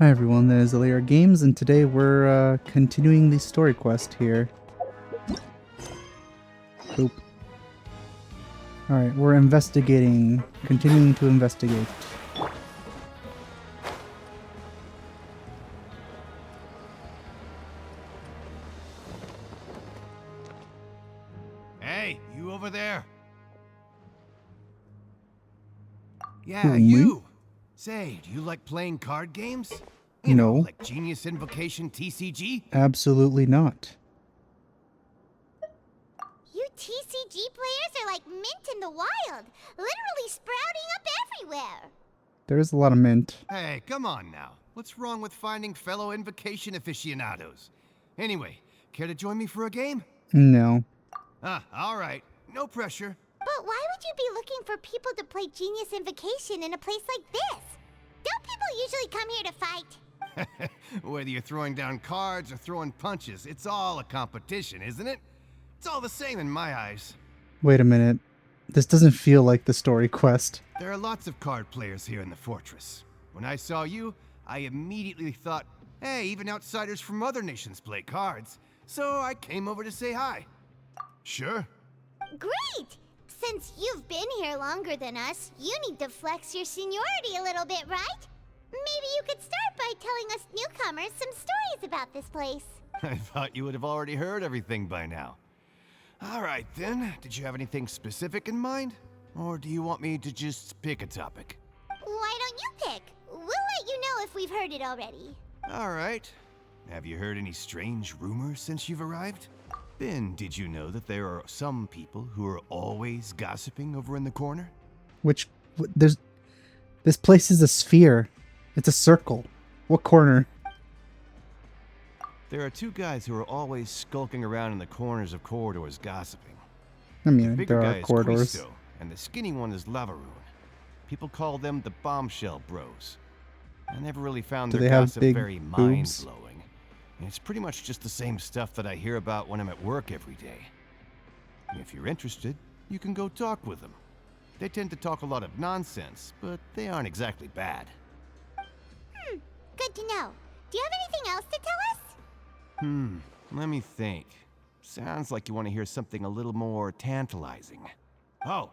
Hi everyone, that is LAR Games, and today we're continuing the story quest here. Boop. Alright, we're investigating. Continuing to investigate. Hey, you over there? Yeah, Who, me? you! Say, do you like playing card games? You know, No, like Genius Invocation TCG? absolutely not. You TCG players are like mint in the wild, literally sprouting up everywhere. There's a lot of mint. Hey, come on now. What's wrong with finding fellow Invocation aficionados? Anyway, care to join me for a game? No. Alright. No pressure. But why would you be looking for people to play Genius Invocation in a place like this? Don't people usually come here to fight? Whether you're throwing down cards or throwing punches, it's all a competition, isn't it? It's all the same in my eyes. Wait a minute. This doesn't feel like the story quest. There are lots of card players here in the fortress. When I saw you, I immediately thought, hey, even outsiders from other nations play cards. So I came over to say hi. Sure. Great! Since you've been here longer than us, you need to flex your seniority a little bit, right? Maybe you could start by telling us newcomers some stories about this place. I thought you would have already heard everything by now. All right, then. Did you have anything specific in mind? Or do you want me to just pick a topic? Why don't you pick? We'll let you know if we've heard it already. All right. Have you heard any strange rumors since you've arrived? Ben, did you know that there are some people who are always gossiping over in the corner? There's... This place is a sphere. It's a circle. What corner? There are two guys who are always skulking around in the corners of corridors gossiping. I The mean, bigger there guy are is corridors. Quisto, and the skinny one is Lavaroon. People call them the Bombshell Bros. I never really found Do their they have gossip big very boobs? mind-blowing. And it's pretty much just the same stuff that I hear about when I'm at work every day. If you're interested, you can go talk with them. They tend to talk a lot of nonsense, but they aren't exactly bad. Good to know. Do you have anything else to tell us? Let me think. Sounds like you want to hear something a little more tantalizing. Oh,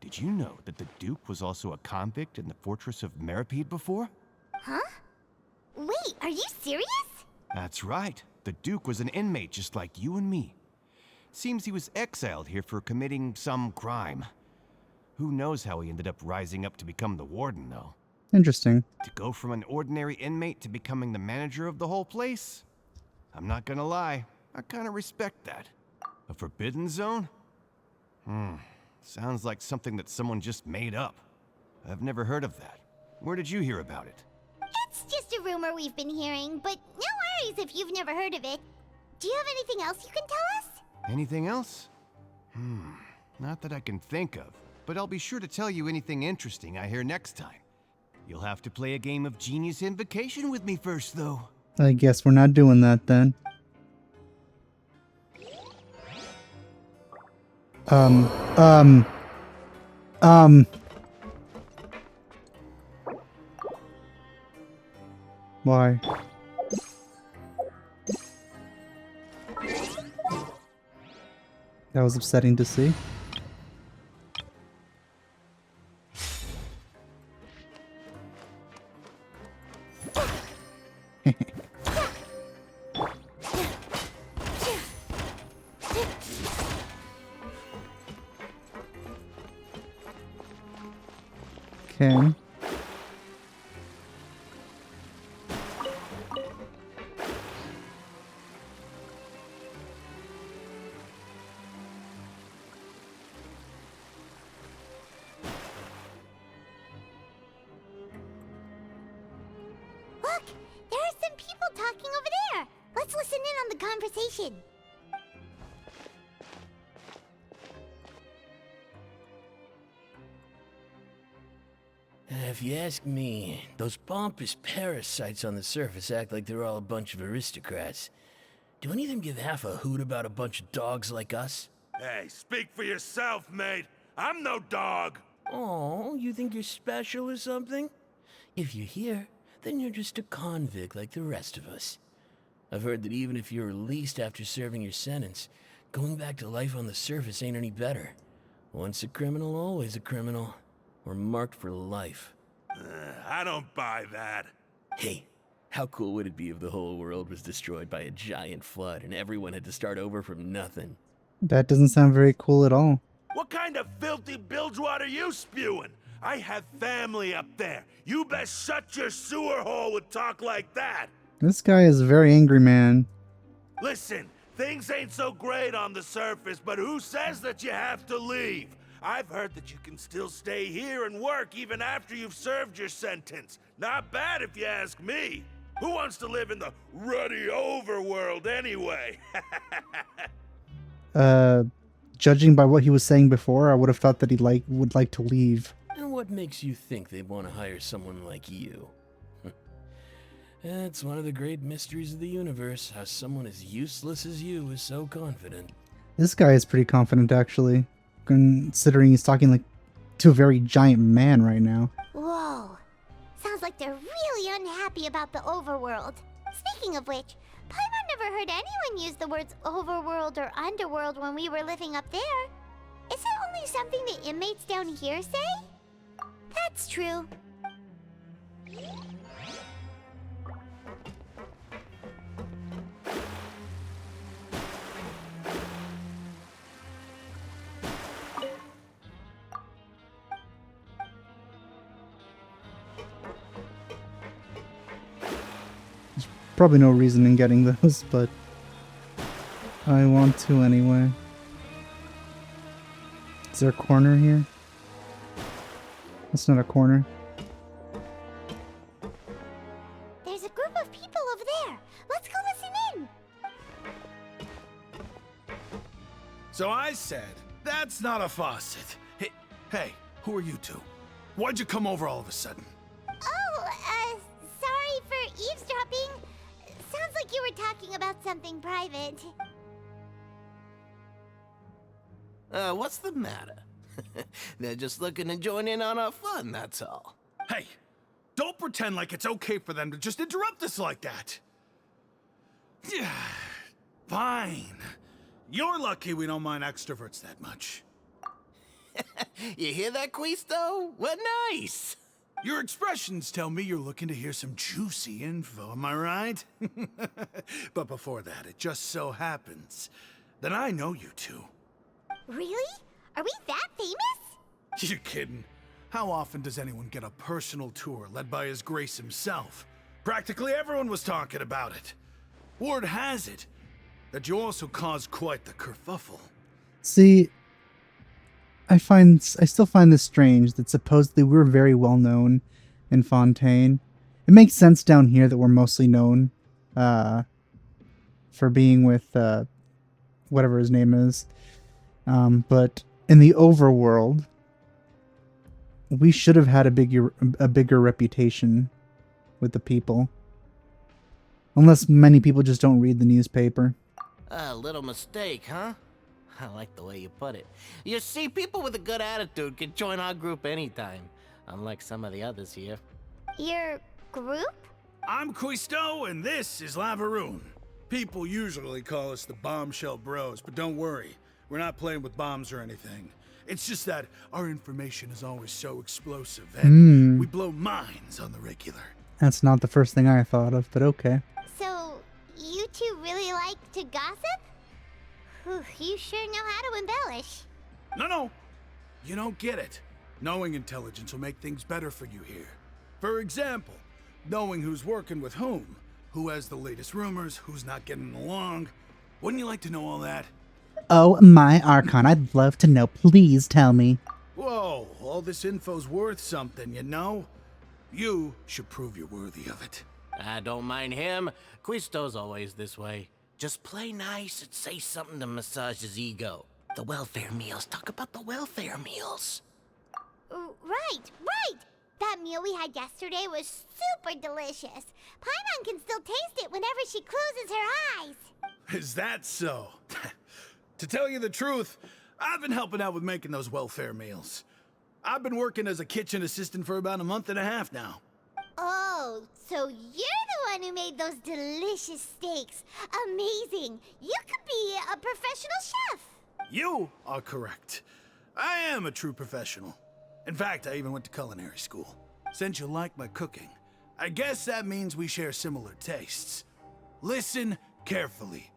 did you know that the Duke was also a convict in the fortress of Meripede before? Huh? Wait, are you serious? That's right. The Duke was an inmate just like you and me. Seems he was exiled here for committing some crime. Who knows how he ended up rising up to become the warden, though. Interesting. To go from an ordinary inmate to becoming the manager of the whole place? I'm not gonna lie, I kinda respect that. A forbidden zone? Sounds like something that someone just made up. I've never heard of that. Where did you hear about it? It's just a rumor we've been hearing, but no worries if you've never heard of it. Do you have anything else you can tell us? Anything else? Not that I can think of, but I'll be sure to tell you anything interesting I hear next time. You'll have to play a game of Genius Invocation with me first, though. I guess we're not doing that then. Why? That was upsetting to see. Okay. Look, there are some people talking over there. Let's listen in on the conversation. If you ask me, those pompous parasites on the surface act like they're all a bunch of aristocrats. Do any of them give half a hoot about a bunch of dogs like us? Hey, speak for yourself, mate. I'm no dog. Oh, you think you're special or something? If you're here, then you're just a convict like the rest of us. I've heard that even if you're released after serving your sentence, going back to life on the surface ain't any better. Once a criminal, always a criminal. Or marked for life. I don't buy that. Hey, how cool would it be if the whole world was destroyed by a giant flood and everyone had to start over from nothing? That doesn't sound very cool at all. What kind of filthy bilge water you spewing? I have family up there. You best shut your sewer hole with talk like that. This guy is a very angry man. Listen, things ain't so great on the surface, but who says that you have to leave? I've heard that you can still stay here and work even after you've served your sentence. Not bad if you ask me. Who wants to live in the ruddy overworld anyway? Judging by what he was saying before, I would have thought that he would like to leave. And what makes you think they'd want to hire someone like you? It's one of the great mysteries of the universe, how someone as useless as you is so confident. This guy is pretty confident, actually, considering he's talking like to a very giant man right now. Whoa. Sounds like they're really unhappy about the overworld. Speaking of which, Paimon never heard anyone use the words overworld or underworld when we were living up there. Is it only something the inmates down here say? That's true. Probably no reason in getting those, but I want to anyway. Is there a corner here? That's not a corner. There's a group of people over there. Let's go listen in. So I said, that's not a faucet. Hey, who are you two? Why'd you come over all of a sudden? Oh, sorry for eavesdropping. Sounds like you were talking about something private. What's the matter? They're just looking to join in on our fun, that's all. Hey, don't pretend like it's okay for them to just interrupt us like that. Yeah, fine. You're lucky we don't mind extroverts that much. You hear that, Quisto? What nice! Your expressions tell me you're looking to hear some juicy info, am I right? But before that, it just so happens that I know you two. Really? Are we that famous? You're kidding. How often does anyone get a personal tour led by His Grace himself? Practically everyone was talking about it. Word has it that you also caused quite the kerfuffle. See, I still find this strange that supposedly we're very well known in Fontaine. It makes sense down here that we're mostly known for being with whatever his name is. But in the overworld, we should have had a bigger reputation with the people. Unless many people just don't read the newspaper. A little mistake, huh? I like the way you put it. You see, people with a good attitude can join our group anytime, unlike some of the others here. Your group? I'm Quisto, and this is Lavaroon. People usually call us the Bombshell Bros, but don't worry. We're not playing with bombs or anything. It's just that our information is always so explosive, and we blow minds on the regular. That's not the first thing I thought of, but okay. So, you two really like to gossip? Whew, you sure know how to embellish. No. You don't get it. Knowing intelligence will make things better for you here. For example, knowing who's working with whom, who has the latest rumors, who's not getting along. Wouldn't you like to know all that? Oh, my Archon, I'd love to know. Please tell me. Whoa, all this info's worth something, you know? You should prove you're worthy of it. I don't mind him. Quisto's always this way. Just play nice and say something to massage his ego. The welfare meals. Talk about the welfare meals. Right. That meal we had yesterday was super delicious. Paimon can still taste it whenever she closes her eyes. Is that so? To tell you the truth, I've been helping out with making those welfare meals. I've been working as a kitchen assistant for about a month and a half now. Oh, Oh, so you're the one who made those delicious steaks. Amazing. You could be a professional chef. You are correct. I am a true professional. In fact, I even went to culinary school. Since you like my cooking, I guess that means we share similar tastes. Listen carefully.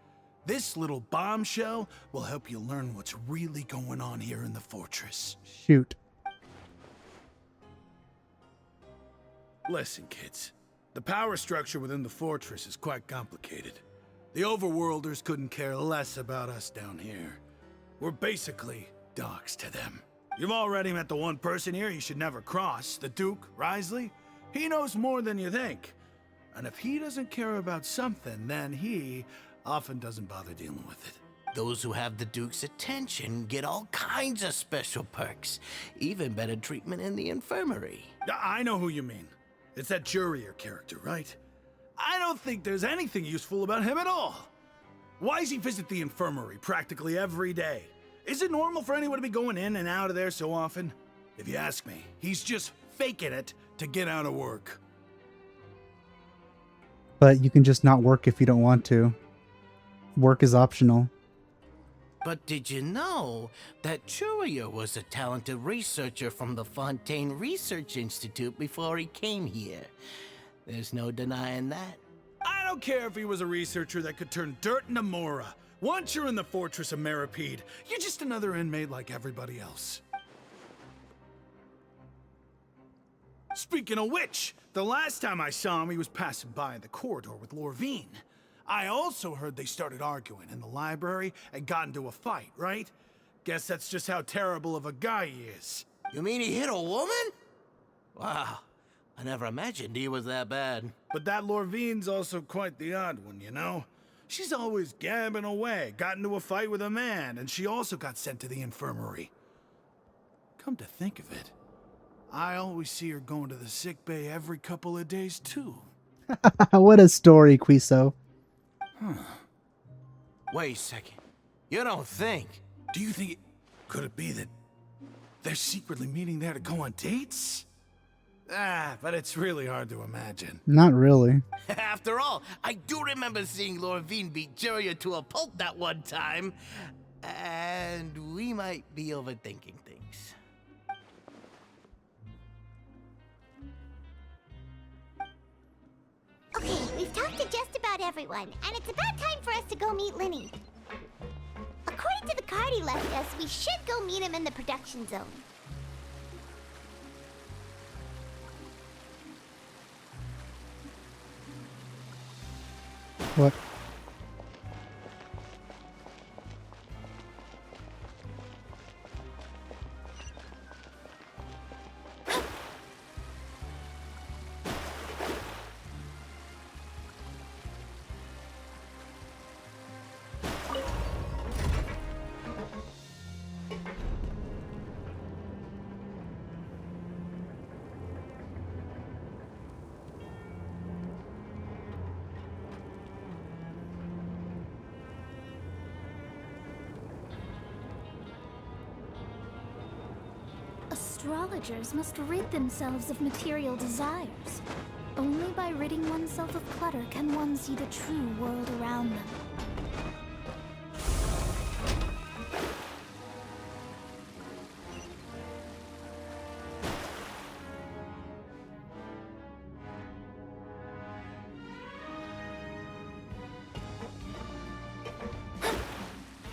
This little bombshell will help you learn what's really going on here in the fortress. Shoot. Listen, kids. The power structure within the fortress is quite complicated. The overworlders couldn't care less about us down here. We're basically dogs to them. You've already met the one person here you should never cross, the Duke, Risley. He knows more than you think. And if he doesn't care about something, then he often doesn't bother dealing with it. Those who have the Duke's attention get all kinds of special perks, even better treatment in the infirmary. I know who you mean. It's that Jurier character, right? I don't think there's anything useful about him at all. Why does he visit the infirmary practically every day? Is it normal for anyone to be going in and out of there so often? If you ask me, he's just faking it to get out of work. But you can just not work if you don't want to. Work is optional. But did you know that Churia was a talented researcher from the Fontaine Research Institute before he came here? There's no denying that. I don't care if he was a researcher that could turn dirt into Mora. Once you're in the fortress of Meripede, you're just another inmate like everybody else. Speaking of which, the last time I saw him, he was passing by in the corridor with Lorvine. I also heard they started arguing in the library and got into a fight, right? Guess that's just how terrible of a guy he is. You mean he hit a woman? Wow, I never imagined he was that bad. But that Lorvine's also quite the odd one, you know? She's always gabbing away, got into a fight with a man, and she also got sent to the infirmary. Come to think of it, I always see her going to the sick bay every couple of days, too. What a story, Quiso. Wait a second. You don't think? Do you think could it be that they're secretly meeting there to go on dates? But it's really hard to imagine. Not really. After all, I do remember seeing Lorvine beat Juria to a pulp that one time. And we might be overthinking things. Okay, we've talked to just about everyone, and it's about time for us to go meet Linny. According to the card he left us, we should go meet him in the production zone. What? Astrologers must rid themselves of material desires. Only by ridding oneself of clutter can one see the true world around them.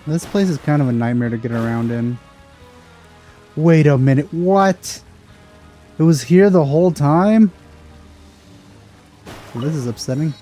This place is kind of a nightmare to get around in. Wait a minute, what? It was here the whole time? Well, this is upsetting.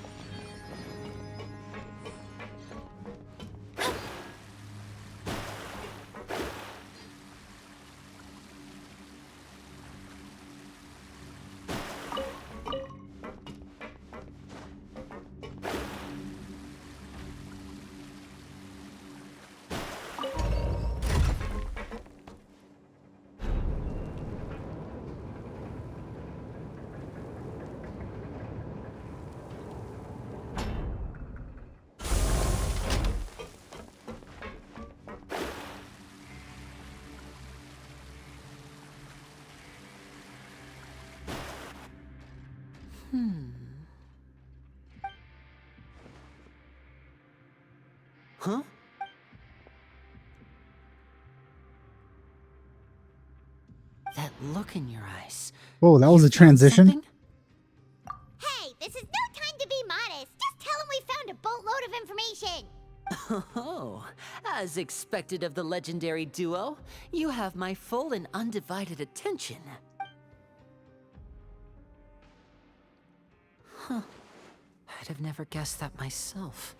Huh? That look in your eyes. Whoa, that was You a found transition. something? Hey, this is no time to be modest. Just tell him we found a boatload of information. Oh, as expected of the legendary duo, you have my full and undivided attention. Huh. I'd have never guessed that myself.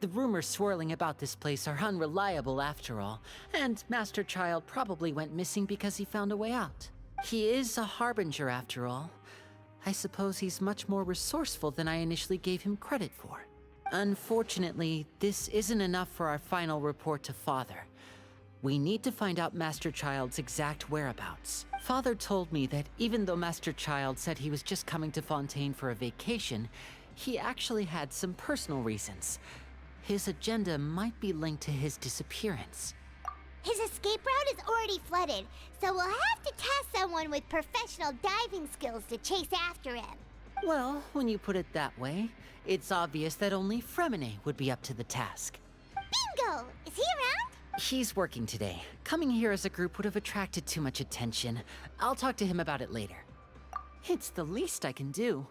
The rumors swirling about this place are unreliable after all, and Master Child probably went missing because he found a way out. He is a harbinger after all. I suppose he's much more resourceful than I initially gave him credit for. Unfortunately, this isn't enough for our final report to Father. We need to find out Master Child's exact whereabouts. Father told me that even though Master Child said he was just coming to Fontaine for a vacation, he actually had some personal reasons. His agenda might be linked to his disappearance. His escape route is already flooded, so we'll have to task someone with professional diving skills to chase after him. Well, when you put it that way, it's obvious that only Fremine would be up to the task. Bingo! Is he around? He's working today. Coming here as a group would have attracted too much attention. I'll talk to him about it later. It's the least I can do.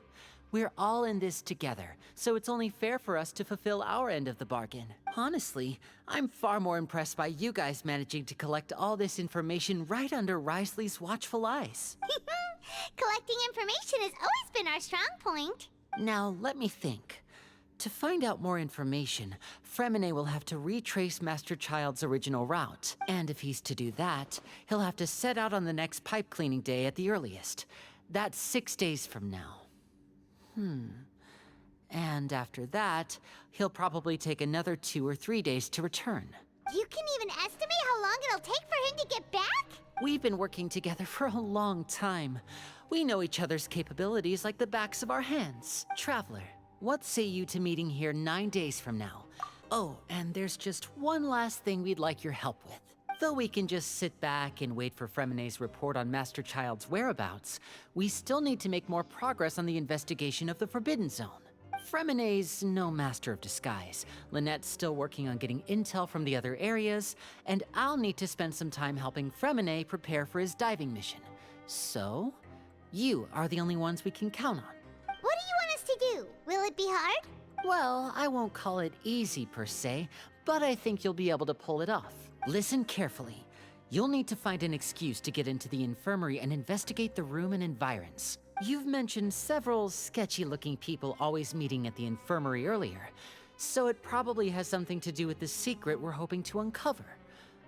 We're all in this together, so it's only fair for us to fulfill our end of the bargain. Honestly, I'm far more impressed by you guys managing to collect all this information right under Risley's watchful eyes. Collecting information has always been our strong point. Now, let me think. To find out more information, Fremine will have to retrace Master Child's original route. And if he's to do that, he'll have to set out on the next pipe cleaning day at the earliest. That's 6 days from now. And after that, he'll probably take another 2 or 3 days to return. You can even estimate how long it'll take for him to get back? We've been working together for a long time. We know each other's capabilities like the backs of our hands. Traveler, what say you to meeting here 9 days from now? Oh, and there's just one last thing we'd like your help with. Though we can just sit back and wait for Fremine's report on Master Child's whereabouts, we still need to make more progress on the investigation of the Forbidden Zone. Fremine's no master of disguise. Lynette's still working on getting intel from the other areas, and I'll need to spend some time helping Fremine prepare for his diving mission. So, you are the only ones we can count on. What do you want us to do? Will it be hard? Well, I won't call it easy per se, but I think you'll be able to pull it off. Listen carefully. You'll need to find an excuse to get into the infirmary and investigate the room and environs. You've mentioned several sketchy-looking people always meeting at the infirmary earlier, so it probably has something to do with the secret we're hoping to uncover.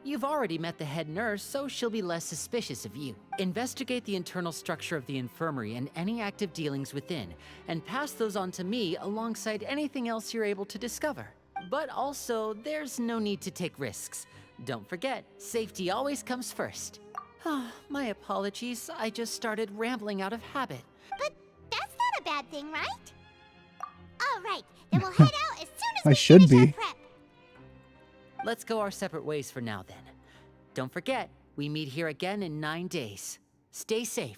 You've already met the head nurse, so she'll be less suspicious of you. Investigate the internal structure of the infirmary and any active dealings within, and pass those on to me alongside anything else you're able to discover. But also, there's no need to take risks. Don't forget, safety always comes first. My apologies, I just started rambling out of habit. But that's not a bad thing, right? All right, then we'll head out as soon as I we should finish be. our prep. Let's go our separate ways for now then. Don't forget, we meet here again in 9 days. Stay safe.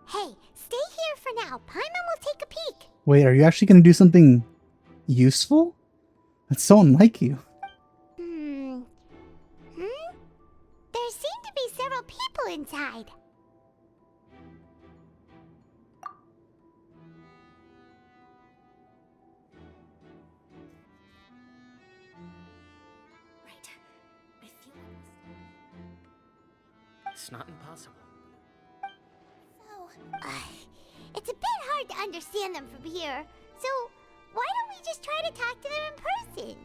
Hey, stay here for now. Paimon will take a peek. Wait, are you actually going to do something useful? That's so unlike you. There seem to be several people inside. Right. I feel It's not impossible. So, it's a bit hard to understand them from here. So, why don't we just try to talk to them in person?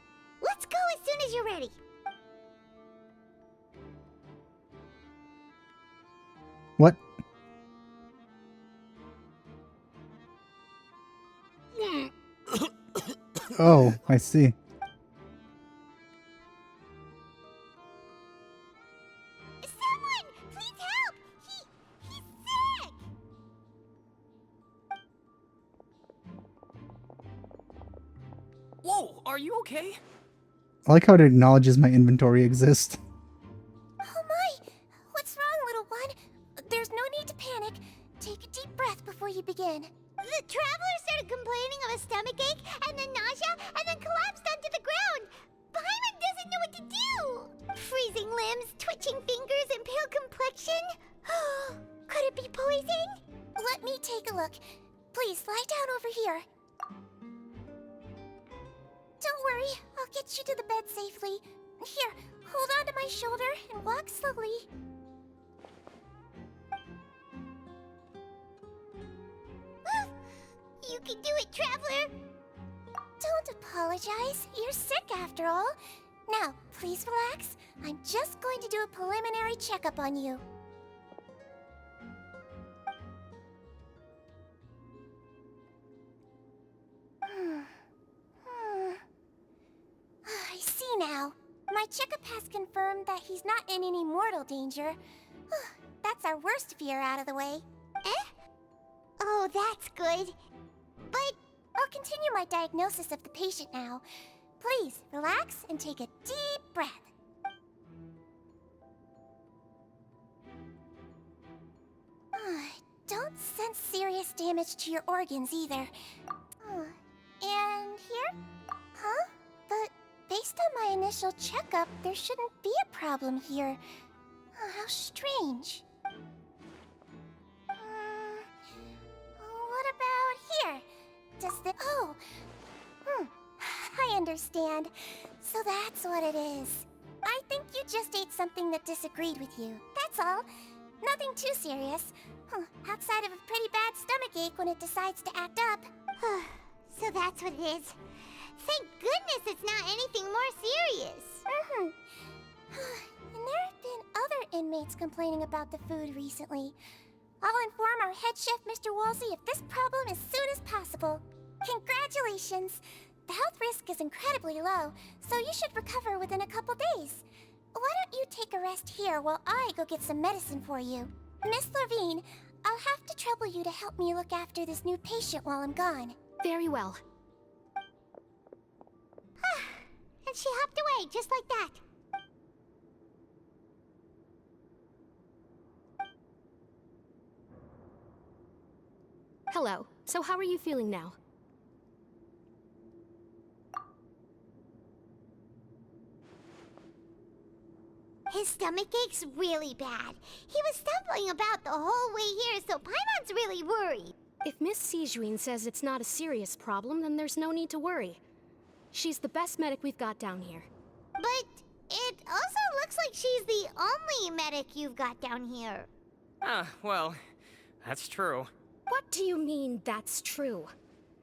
Let's go as soon as you're ready. What? Oh, I see. Someone, please help! He's sick! Whoa, are you okay? I like how it acknowledges my inventory exists. Oh my! What's wrong, little one? There's no need to panic. Take a deep breath before you begin. The traveler started complaining of a stomachache, and then nausea, and then collapsed onto the ground. Paimon doesn't know what to do. Freezing limbs, twitching fingers, and pale complexion. Could it be poison? Let me take a look. Please lie down over here. Don't worry, I'll get you to the bed safely. Here, hold on to my shoulder and walk slowly. You can do it, Traveler! Don't apologize. You're sick after all. Now, please relax. I'm just going to do a preliminary checkup on you. I see now. My checkup has confirmed that he's not in any mortal danger. That's our worst fear out of the way. Eh? Oh, that's good. But I'll continue my diagnosis of the patient now. Please, relax and take a deep breath. Don't sense serious damage to your organs either. And here? Huh? But based on my initial checkup, there shouldn't be a problem here. How strange. What about here? Does the... Oh! I understand. So that's what it is. I think you just ate something that disagreed with you. That's all. Nothing too serious. Outside of a pretty bad stomachache when it decides to act up. So that's what it is. Thank goodness it's not anything more serious. And there have been other inmates complaining about the food recently. I'll inform our head chef, Mr. Woolsey, of this problem as soon as possible. Congratulations! The health risk is incredibly low, so you should recover within a couple days. Why don't you take a rest here while I go get some medicine for you? Miss Levine, I'll have to trouble you to help me look after this new patient while I'm gone. Very well. And she hopped away just like that. Hello. So how are you feeling now? His stomachache's really bad. He was stumbling about the whole way here, so Paimon's really worried. If Miss Sijuin says it's not a serious problem, then there's no need to worry. She's the best medic we've got down here. But it also looks like she's the only medic you've got down here. Well, that's true. What do you mean, that's true?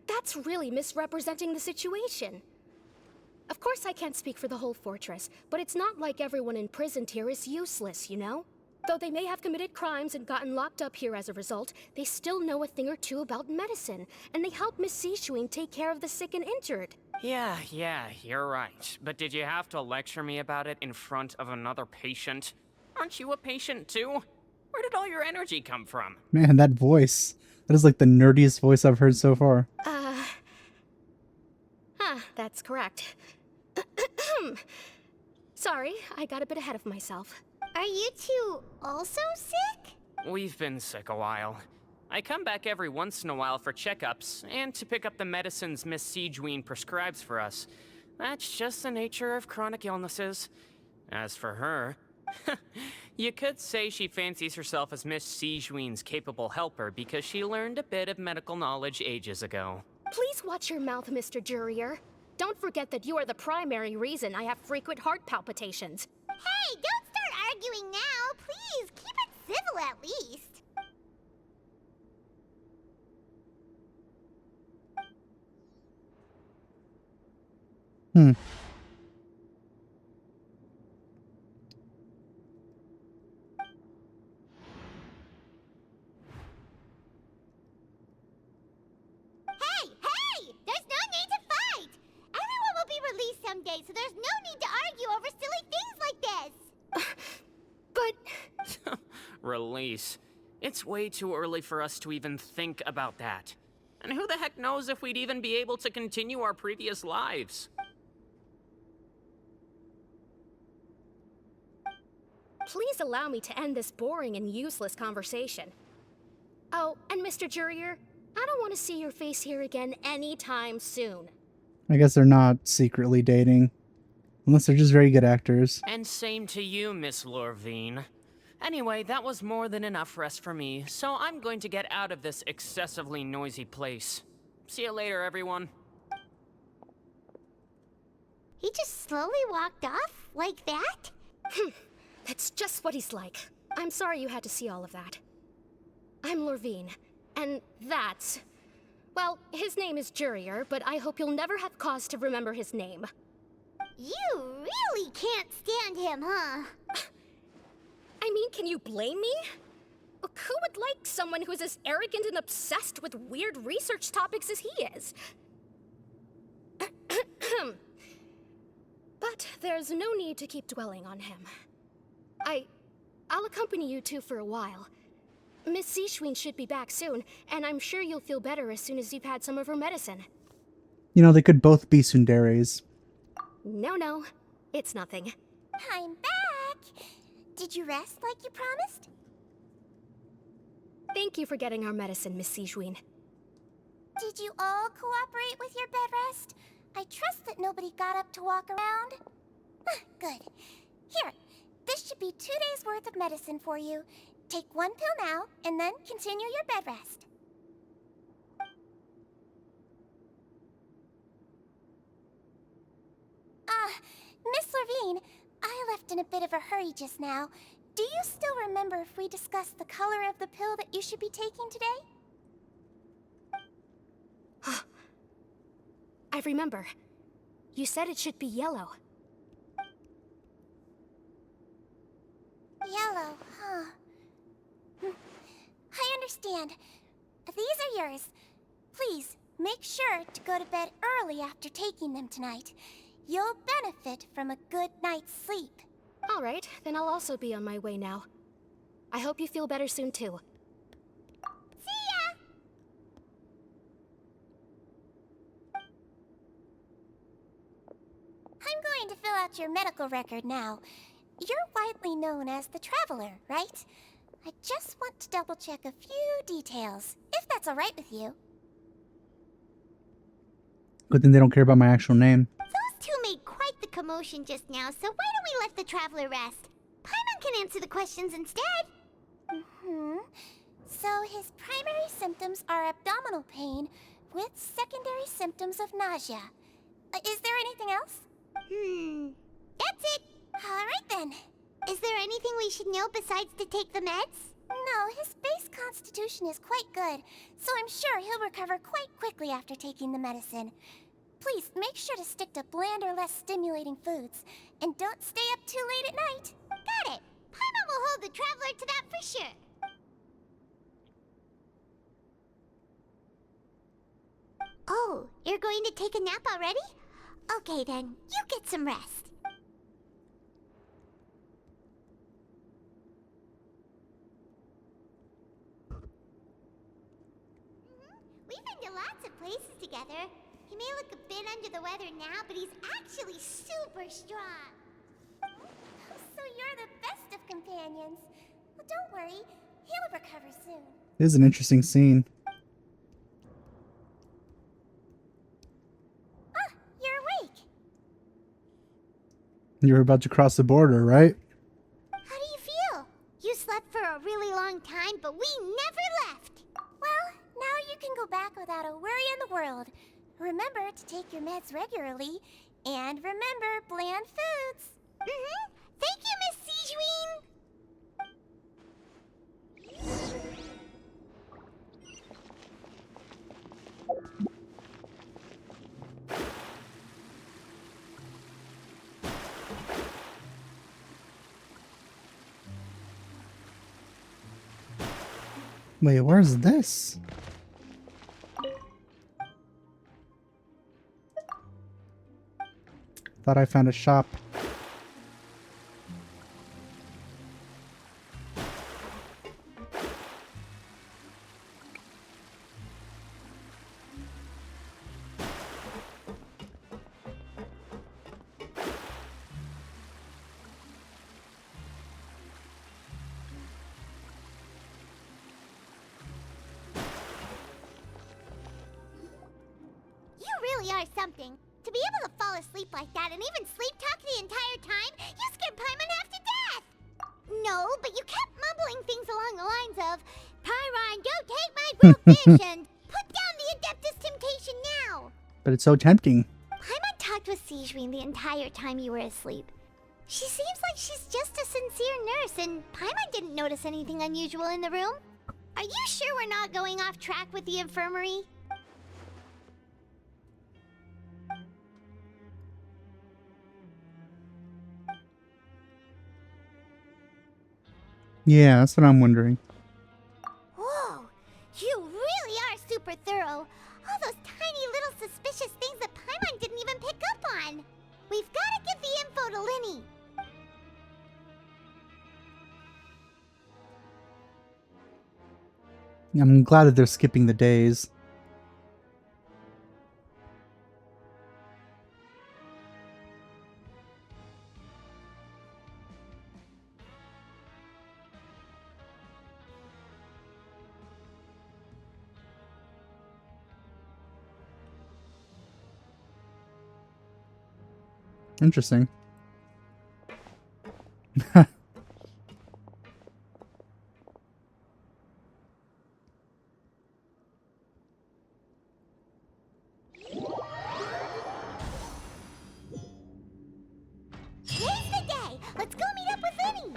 That's really misrepresenting the situation. Of course I can't speak for the whole fortress, but it's not like everyone imprisoned here is useless, you know? Though they may have committed crimes and gotten locked up here as a result, they still know a thing or two about medicine, and they help Miss Sijuin take care of the sick and injured. Yeah, you're right. But did you have to lecture me about it in front of another patient? Aren't you a patient too? Where did all your energy come from? Man, that voice. That is like the nerdiest voice I've heard so far. That's correct. Sorry, I got a bit ahead of myself. Are you two also sick? We've been sick a while. I come back every once in a while for checkups, and to pick up the medicines Miss Sijuin prescribes for us. That's just the nature of chronic illnesses. As for her, you could say she fancies herself as Miss Sijuin's capable helper because she learned a bit of medical knowledge ages ago. Please watch your mouth, Mr. Jurier. Don't forget that you are the primary reason I have frequent heart palpitations. Hey, don't start arguing now. Please, keep it civil at least. Hey! There's no need to fight! Everyone will be released someday, so there's no need to argue over silly things like this! But... Release. It's way too early for us to even think about that. And who the heck knows if we'd even be able to continue our previous lives? Please allow me to end this boring and useless conversation. Oh, and Mr. Jurier, I don't want to see your face here again anytime soon. I guess they're not secretly dating. Unless they're just very good actors. And same to you, Miss Lorvine. Anyway, that was more than enough rest for me, so I'm going to get out of this excessively noisy place. See you later, everyone. He just slowly walked off like that? That's just what he's like. I'm sorry you had to see all of that. I'm Lorvine, and that's... Well, his name is Jurier, but I hope you'll never have cause to remember his name. You really can't stand him, huh? I mean, can you blame me? Who would like someone who is as arrogant and obsessed with weird research topics as he is? But there's no need to keep dwelling on him. I'll accompany you two for a while. Miss Seishween should be back soon, and I'm sure you'll feel better as soon as you've had some of her medicine. You know, they could both be tsunderes. No, it's nothing. I'm back! Did you rest like you promised? Thank you for getting our medicine, Miss Seishween. Did you all cooperate with your bed rest? I trust that nobody got up to walk around. Good. Here, this should be 2 days' worth of medicine for you. Take 1 pill now, and then continue your bed rest. Miss Lorvine, I left in a bit of a hurry just now. Do you still remember if we discussed the color of the pill that you should be taking today? I remember. You said it should be yellow. Yellow, huh? I understand. These are yours. Please, make sure to go to bed early after taking them tonight. You'll benefit from a good night's sleep. All right, then I'll also be on my way now. I hope you feel better soon, too. See ya! I'm going to fill out your medical record now. You're widely known as the Traveler, right? I just want to double-check a few details, if that's all right with you. Good thing they don't care about my actual name. Those two made quite the commotion just now, so why don't we let the Traveler rest? Paimon can answer the questions instead. So his primary symptoms are abdominal pain with secondary symptoms of nausea. Is there anything else? That's it. All right then. Is there anything we should know besides to take the meds? No, his base constitution is quite good, so I'm sure he'll recover quite quickly after taking the medicine. Please make sure to stick to bland or less stimulating foods, and don't stay up too late at night. Got it. Paimon will hold the Traveler to that for sure. Oh, you're going to take a nap already? Okay then, you get some rest. We've been to lots of places together. He may look a bit under the weather now, but he's actually super strong. So you're the best of companions. Well, don't worry. He'll recover soon. This is an interesting scene. Ah, you're awake. You're about to cross the border, right? How do you feel? You slept for a really long time, but we never left. Well, now you can go back without a worry in the world. Remember to take your meds regularly, and remember bland foods. Thank you, Miss Seishween. Wait, where's this? Thought I found a shop. really are something. To be able to fall asleep like that and even sleep talk the entire time, you scared Paimon half to death! No, but you kept mumbling things along the lines of, Pyron, don't take my grilled fish and put down the Adeptus Temptation now! But it's so tempting. Paimon talked with Sigewinne the entire time you were asleep. She seems like she's just a sincere nurse, and Paimon didn't notice anything unusual in the room. Are you sure we're not going off track with the infirmary? Yeah, that's what I'm wondering. Whoa, you really are super thorough. All those tiny little suspicious things that Paimon didn't even pick up on. We've got to give the info to Linny. I'm glad that they're skipping the days. Interesting. Today's the day. Let's go meet up with Linny.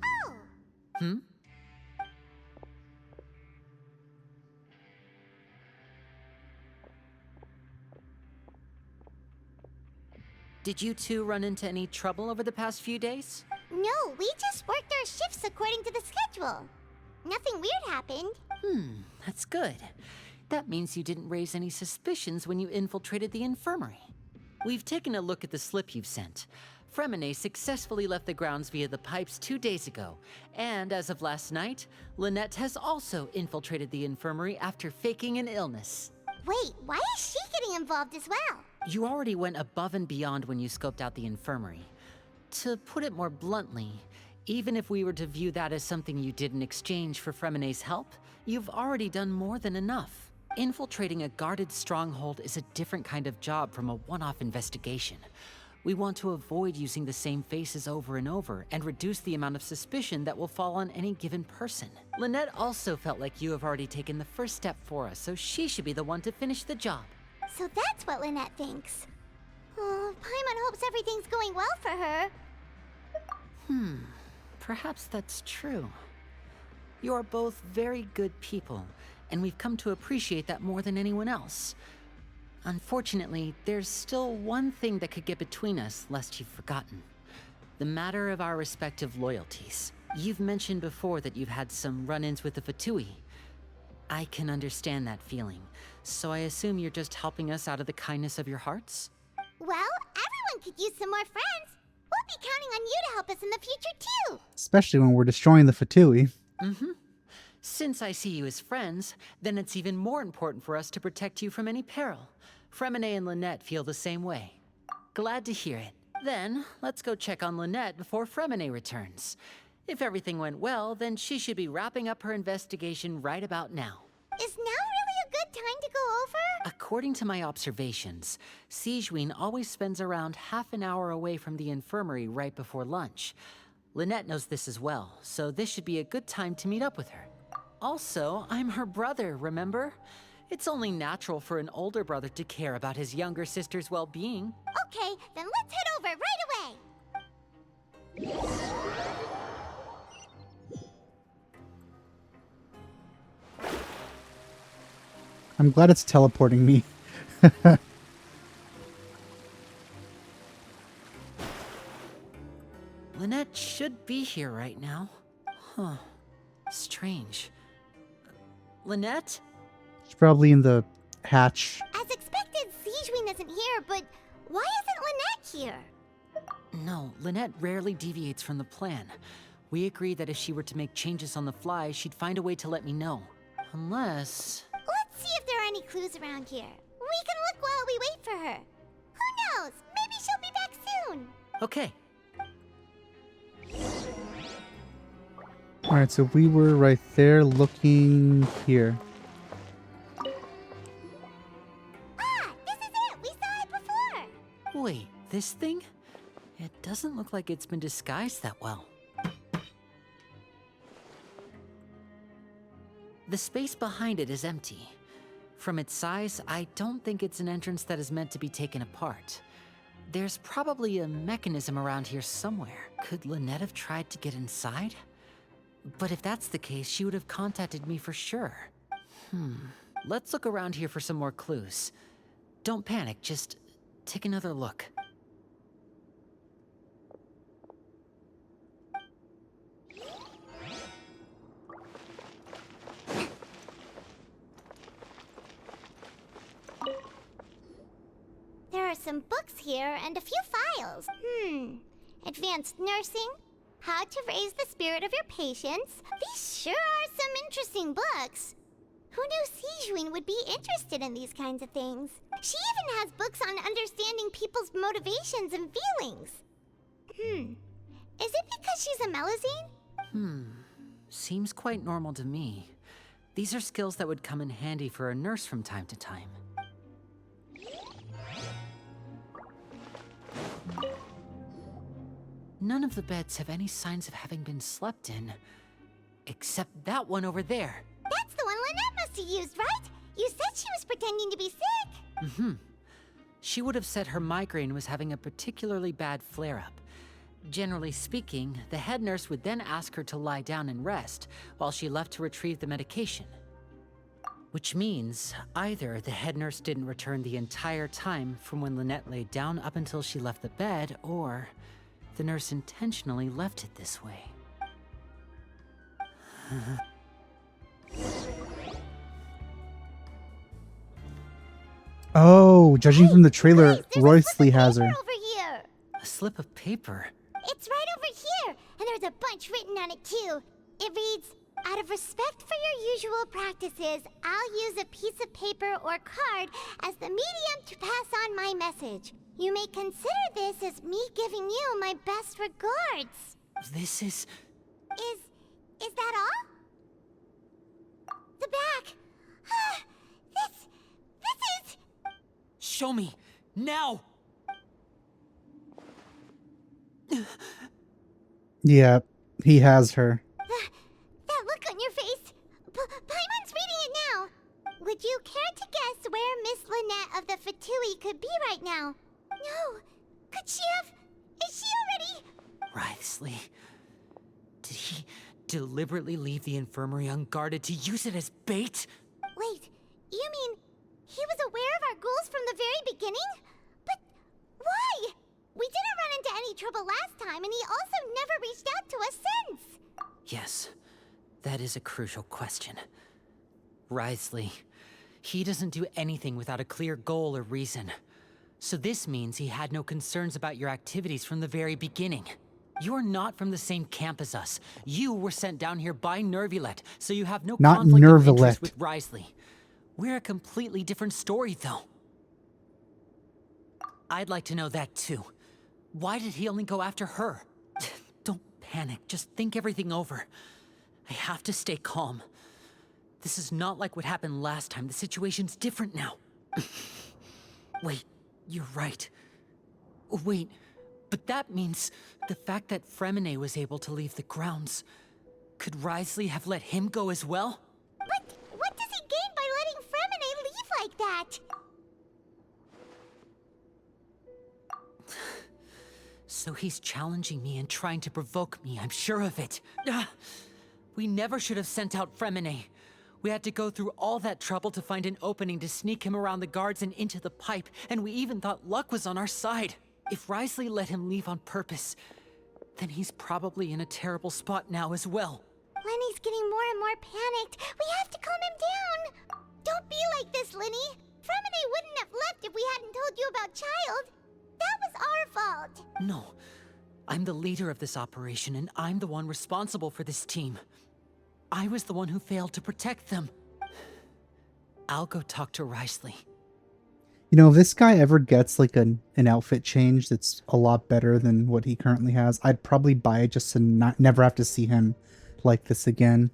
Oh, Hmm? Did you two run into any trouble over the past few days? no, we just worked our shifts according to the schedule. Nothing weird happened. That's good. That means you didn't raise any suspicions when you infiltrated the infirmary. We've taken a look at the slip you've sent. Fremine successfully left the grounds via the pipes 2 days ago, and as of last night, Lynette has also infiltrated the infirmary after faking an illness. Wait, why is she getting involved as well? You already went above and beyond when you scoped out the infirmary. To put it more bluntly, even if we were to view that as something you did in exchange for Fremine's help, you've already done more than enough. Infiltrating a guarded stronghold is a different kind of job from a one-off investigation. We want to avoid using the same faces over and over and reduce the amount of suspicion that will fall on any given person. Lynette also felt like you have already taken the first step for us, so she should be the one to finish the job. So that's what Lynette thinks. Oh, Paimon hopes everything's going well for her. Perhaps that's true. You are both very good people, and we've come to appreciate that more than anyone else. Unfortunately, there's still one thing that could get between us, lest you've forgotten. The matter of our respective loyalties. You've mentioned before that you've had some run-ins with the Fatui. I can understand that feeling, so I assume you're just helping us out of the kindness of your hearts? Well, everyone could use some more friends. We'll be counting on you to help us in the future, too. Especially when we're destroying the Fatui. Since I see you as friends, then it's even more important for us to protect you from any peril. Fremine and Lynette feel the same way. Glad to hear it. Then, let's go check on Lynette before Fremine returns. If everything went well, then she should be wrapping up her investigation right about now. Is now really a good time to go over? According to my observations, Sigewinne always spends around half an hour away from the infirmary right before lunch. Lynette knows this as well, so this should be a good time to meet up with her. Also, I'm her brother, remember? It's only natural for an older brother to care about his younger sister's well-being. Okay, then let's head over right away. I'm glad it's teleporting me. Lynette should be here right now. Huh. Strange. Lynette? She's probably in the hatch. As expected, Sigewinne isn't here, but why isn't Lynette here? No, Lynette rarely deviates from the plan. We agreed that if she were to make changes on the fly, she'd find a way to let me know. Unless... Let's see if there are any clues around here. We can look talk while we wait for her. Who knows? Maybe she'll be back soon. Okay. Alright, so we were right there looking here. Ah, this is it! We saw it before! Wait, this thing? It doesn't look like it's been disguised that well. The space behind it is empty. From its size, I don't think it's an entrance that is meant to be taken apart. There's probably a mechanism around here somewhere. Could Lynette have tried to get inside? But if that's the case, she would have contacted me for sure. Let's look around here for some more clues. Don't panic, just take another look. There are some books here and a few files. Advanced nursing, how to raise the spirit of your patients. These sure are some interesting books. Who knew Sijuin would be interested in these kinds of things? She even has books on understanding people's motivations and feelings. Is it because she's a Melusine? Seems quite normal to me. These are skills that would come in handy for a nurse from time to time. None of the beds have any signs of having been slept in, except that one over there. That's the one Lynette must have used, right? You said she was pretending to be sick. She would have said her migraine was having a particularly bad flare-up. Generally speaking, the head nurse would then ask her to lie down and rest, while she left to retrieve the medication. Which means, either the head nurse didn't return the entire time from when Lynette laid down up until she left the bed, or the nurse intentionally left it this way. Oh, judging from the trailer, Guys, there's Roy a slip Lee of has paper her. over here. A slip of paper? It's right over here, and there's a bunch written on it too. It reads, out of respect for your usual practices, I'll use a piece of paper or card as the medium to pass on my message. You may consider this as me giving you my best regards. This is... Is that all? The back. This is... Show me! Now! Yeah, he has her. That look on your face. Paimon's reading it now. Would you care to guess where Miss Lynette of the Fatui could be right now? No. Could she have? Is she already? Wriothesley. Did he deliberately leave the infirmary unguarded to use it as bait? Wait, you mean he was aware of our goals from the very beginning? But why? We didn't run into any trouble last time, and he also never reached out to us since. Yes, that is a crucial question. Wriothesley, he doesn't do anything without a clear goal or reason. So this means he had no concerns about your activities from the very beginning. You're not from the same camp as us. You were sent down here by Nervulet, so you have no Not conflict of interest Nervulet. with Wriothesley. We're a completely different story, though. I'd like to know that, too. Why did he only go after her? Don't panic, just think everything over. I have to stay calm. This is not like what happened last time. The situation's different now. Wait, you're right. Wait, but that means the fact that Fremine was able to leave the grounds. Could Wriothesley have let him go as well? But what does he gain by letting Fremine leave like that? So he's challenging me and trying to provoke me, I'm sure of it. We never should have sent out Fremine. We had to go through all that trouble to find an opening to sneak him around the guards and into the pipe, and we even thought luck was on our side. If Wriothesley let him leave on purpose, then he's probably in a terrible spot now as well. Lenny's getting more and more panicked. We have to calm him down. Don't be like this, Lenny. Fremine wouldn't have left if we hadn't told you about Child. That was our fault. No, I'm the leader of this operation, and I'm the one responsible for this team. I was the one who failed to protect them. I'll go talk to Wriothesley. You know, if this guy ever gets like an outfit change that's a lot better than what he currently has, I'd probably buy it just to not never have to see him like this again.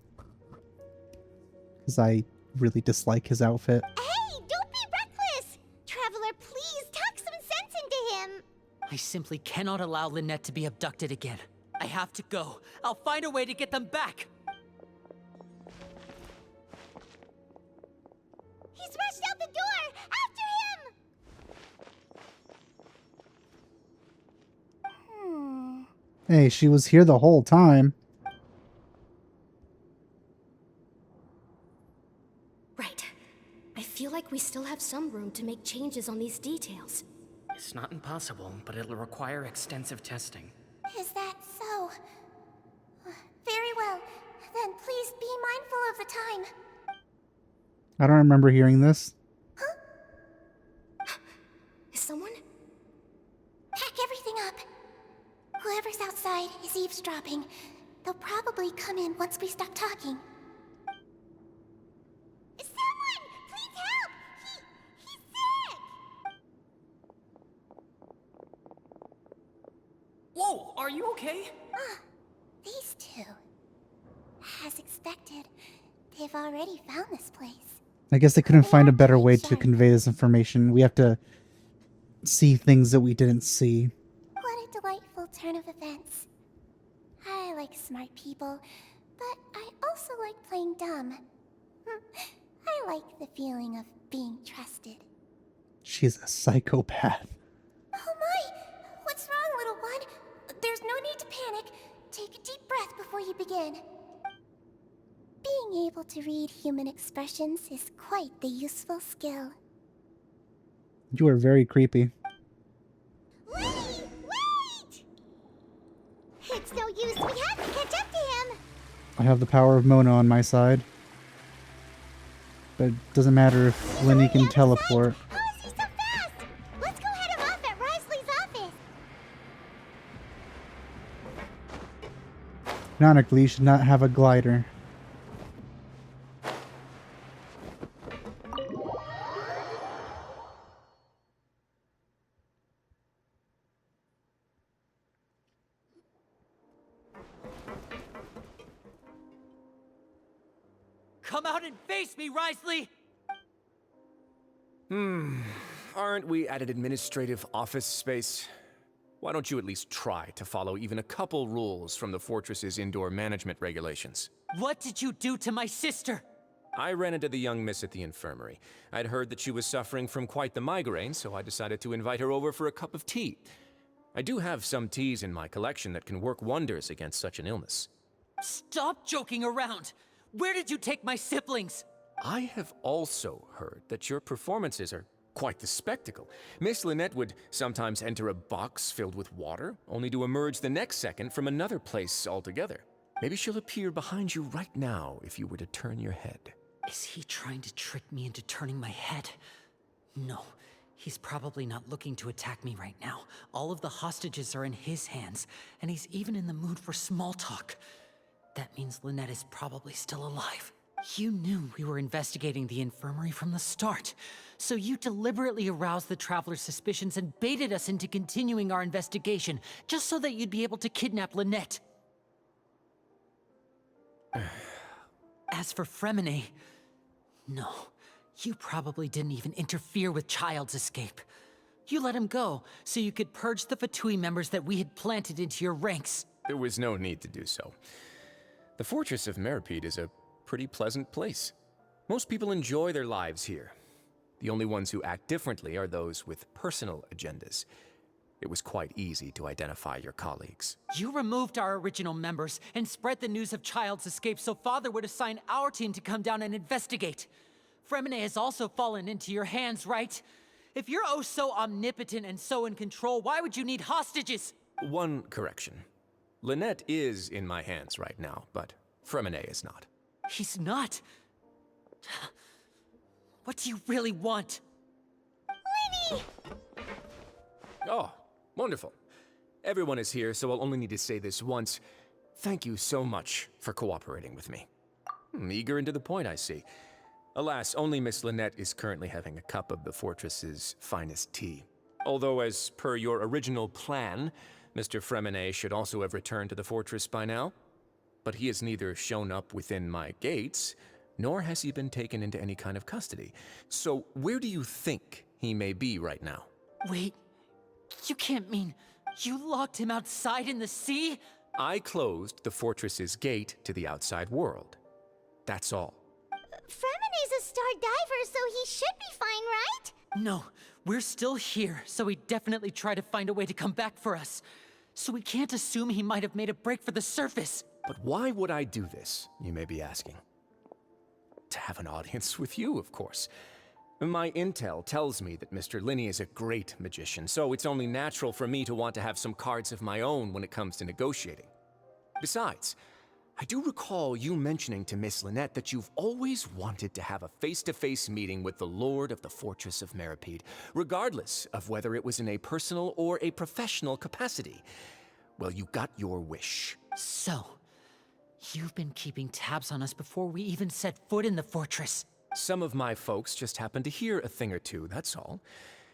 Because I really dislike his outfit. Hey, don't be reckless! Traveler, please talk some sense into him. I simply cannot allow Lynette to be abducted again. I have to go. I'll find a way to get them back. He's rushed out the door! After him! Hey, she was here the whole time. Right. I feel like we still have some room to make changes on these details. It's not impossible, but it'll require extensive testing. Is that so? Very well. Then please be mindful of the time. I don't remember hearing this. Is someone? Pack everything up. Whoever's outside is eavesdropping. They'll probably come in once we stop talking. Someone! Please help! He's sick! Whoa, are you okay? These two. As expected, they've already found this place. I guess they couldn't find a better way to convey this information. We have to see things that we didn't see. What a delightful turn of events. I like smart people, but I also like playing dumb. I like the feeling of being trusted. She's a psychopath. Oh my! What's wrong, little one? There's no need to panic. Take a deep breath before you begin. Being able to read human expressions is quite the useful skill. You are very creepy. Wait! It's no use. We have to catch up to him. I have the power of Mona on my side. But it doesn't matter if Lenny can teleport. How is he so fast? Let's go head him off at Risley's office. Canonically, you should not have a glider. Come out and face me, Risley! Aren't we at an administrative office space? Why don't you at least try to follow even a couple rules from the fortress's indoor management regulations? What did you do to my sister? I ran into the young miss at the infirmary. I'd heard that she was suffering from quite the migraine, so I decided to invite her over for a cup of tea. I do have some teas in my collection that can work wonders against such an illness. Stop joking around! Where did you take my siblings? I have also heard that your performances are quite the spectacle. Miss Lynette would sometimes enter a box filled with water, only to emerge the next second from another place altogether. Maybe she'll appear behind you right now if you were to turn your head. Is he trying to trick me into turning my head? No, he's probably not looking to attack me right now. All of the hostages are in his hands, and he's even in the mood for small talk. That means Lynette is probably still alive. You knew we were investigating the infirmary from the start, so you deliberately aroused the Traveler's suspicions and baited us into continuing our investigation, just so that you'd be able to kidnap Lynette. As for Fremine, no, you probably didn't even interfere with Child's escape. You let him go, so you could purge the Fatui members that we had planted into your ranks. There was no need to do so. The Fortress of Meripede is a pretty pleasant place. Most people enjoy their lives here. The only ones who act differently are those with personal agendas. It was quite easy to identify your colleagues. You removed our original members and spread the news of Child's escape so Father would assign our team to come down and investigate. Fremine has also fallen into your hands, right? If you're oh so omnipotent and so in control, why would you need hostages? One correction. Lynette is in my hands right now, but Fremine is not. He's not. What do you really want? Lenny! Oh, wonderful. Everyone is here, so I'll only need to say this once. Thank you so much for cooperating with me. Eager and to the point, I see. Alas, only Miss Lynette is currently having a cup of the fortress's finest tea. Although, as per your original plan, Mr. Fremenet should also have returned to the fortress by now. But he has neither shown up within my gates, nor has he been taken into any kind of custody. So where do you think he may be right now? Wait, you can't mean you locked him outside in the sea? I closed the fortress's gate to the outside world. That's all. Fremenet's a star diver, so he should be fine, right? No, we're still here, so he definitely tried to find a way to come back for us. So we can't assume he might have made a break for the surface. But why would I do this, you may be asking? To have an audience with you, of course. My intel tells me that Mr. Linney is a great magician, so it's only natural for me to want to have some cards of my own when it comes to negotiating. Besides, I do recall you mentioning to Miss Lynette that you've always wanted to have a face-to-face meeting with the Lord of the Fortress of Meripede, regardless of whether it was in a personal or a professional capacity. Well, you got your wish. So, you've been keeping tabs on us before we even set foot in the fortress. Some of my folks just happened to hear a thing or two, that's all.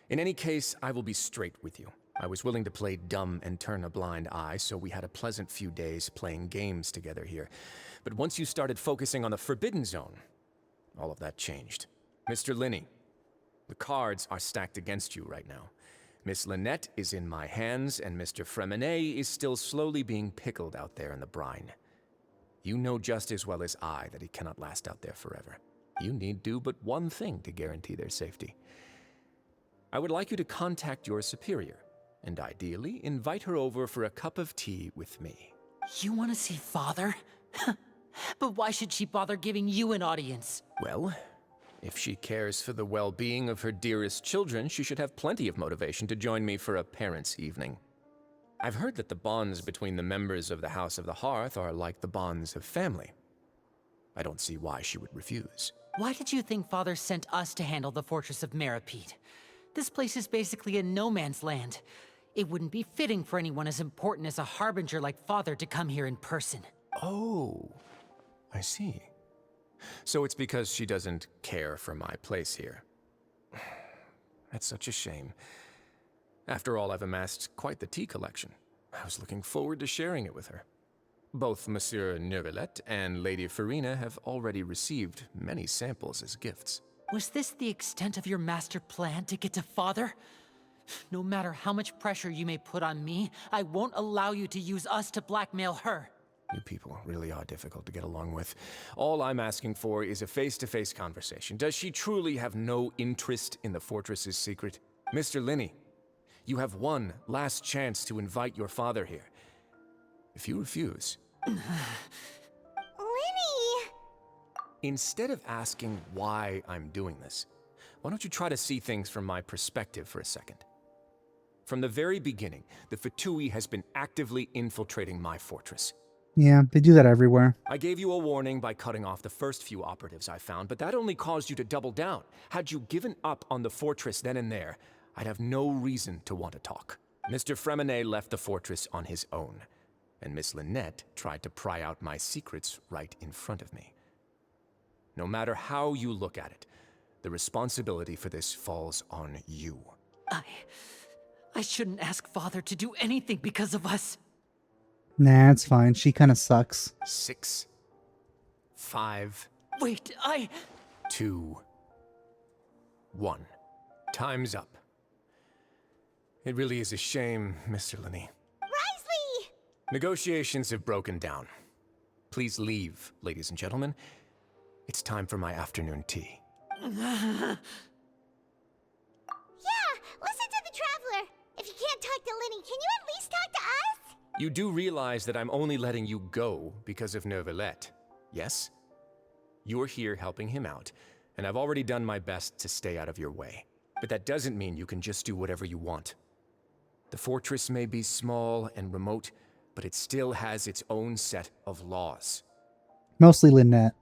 In any case, I will be straight with you. I was willing to play dumb and turn a blind eye, so we had a pleasant few days playing games together here. But once you started focusing on the Forbidden Zone, all of that changed. Mr. Linney, the cards are stacked against you right now. Miss Lynette is in my hands, and Mr. Fremenet is still slowly being pickled out there in the brine. You know just as well as I that he cannot last out there forever. You need do but one thing to guarantee their safety. I would like you to contact your superior, and ideally invite her over for a cup of tea with me. You want to see Father? But why should she bother giving you an audience? Well, if she cares for the well-being of her dearest children, she should have plenty of motivation to join me for a parents' evening. I've heard that the bonds between the members of the House of the Hearth are like the bonds of family. I don't see why she would refuse. Why did you think Father sent us to handle the Fortress of Meripede? This place is basically a no-man's land. It wouldn't be fitting for anyone as important as a harbinger like Father to come here in person. Oh, I see. So it's because she doesn't care for my place here. That's such a shame. After all, I've amassed quite the tea collection. I was looking forward to sharing it with her. Both Monsieur Neuvillette and Lady Farina have already received many samples as gifts. Was this the extent of your master plan to get to Father? No matter how much pressure you may put on me, I won't allow you to use us to blackmail her. You people really are difficult to get along with. All I'm asking for is a face-to-face conversation. Does she truly have no interest in the fortress's secret? Mr. Linney, you have one last chance to invite your father here. If you refuse... Linney! Instead of asking why I'm doing this, why don't you try to see things from my perspective for a second? From the very beginning, the Fatui has been actively infiltrating my fortress. Yeah, they do that everywhere. I gave you a warning by cutting off the first few operatives I found, but that only caused you to double down. Had you given up on the fortress then and there, I'd have no reason to want to talk. Mr. Fremenet left the fortress on his own, and Miss Lynette tried to pry out my secrets right in front of me. No matter how you look at it, the responsibility for this falls on you. I shouldn't ask Father to do anything because of us. Nah, it's fine. She kind of sucks. 6, 5... Wait, 2, 1. Time's up. It really is a shame, Mr. Linney. Risley! Negotiations have broken down. Please leave, ladies and gentlemen. It's time for my afternoon tea. Yeah, listen to the Traveler. If you can't talk to Linney, can you at least talk to us? You do realize that I'm only letting you go because of Neuvillette, yes? You're here helping him out, and I've already done my best to stay out of your way. But that doesn't mean you can just do whatever you want. The fortress may be small and remote, but it still has its own set of laws. Mostly Lynette.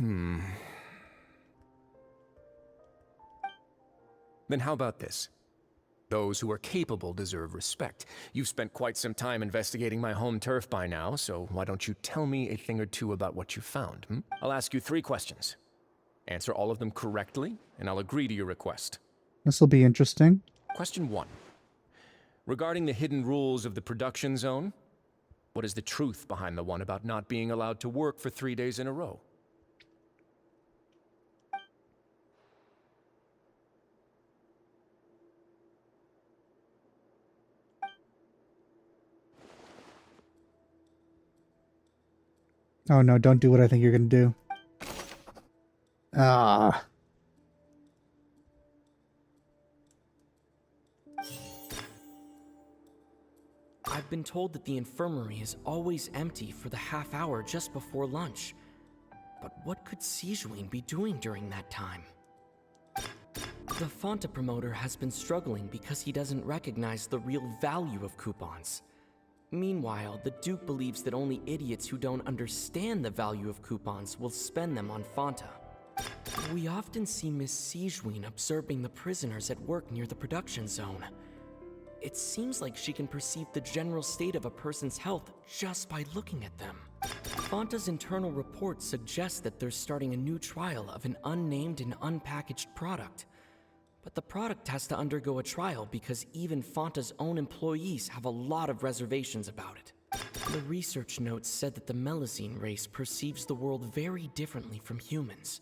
Then how about this? Those who are capable deserve respect. You've spent quite some time investigating my home turf by now, so why don't you tell me a thing or two about what you found, I'll ask you 3 questions. Answer all of them correctly, and I'll agree to your request. This will be interesting. Question 1. Regarding the hidden rules of the production zone, what is the truth behind the one about not being allowed to work for 3 days in a row? Oh no, don't do what I think you're gonna do. Ah. I've been told that the infirmary is always empty for the half hour just before lunch. But what could Sijuin be doing during that time? The Fonta promoter has been struggling because he doesn't recognize the real value of coupons. Meanwhile, the Duke believes that only idiots who don't understand the value of coupons will spend them on Fonta. We often see Miss Sijuin observing the prisoners at work near the production zone. It seems like she can perceive the general state of a person's health just by looking at them. Fonta's internal report suggests that they're starting a new trial of an unnamed and unpackaged product. But the product has to undergo a trial because even Fonta's own employees have a lot of reservations about it. The research notes said that the Melazine race perceives the world very differently from humans.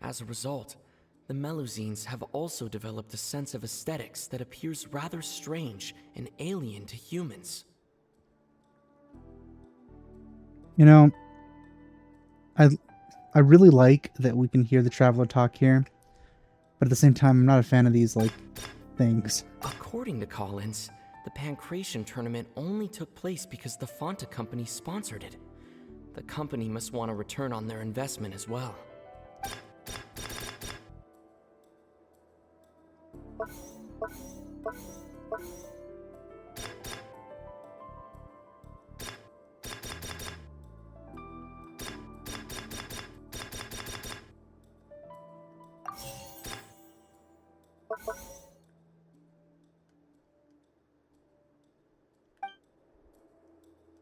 As a result, the Melazines have also developed a sense of aesthetics that appears rather strange and alien to humans. You know, I really like that we can hear the Traveler talk here, but at the same time, I'm not a fan of these, like, things. According to Collins, the Pancration tournament only took place because the Fonta company sponsored it. The company must want a return on their investment as well.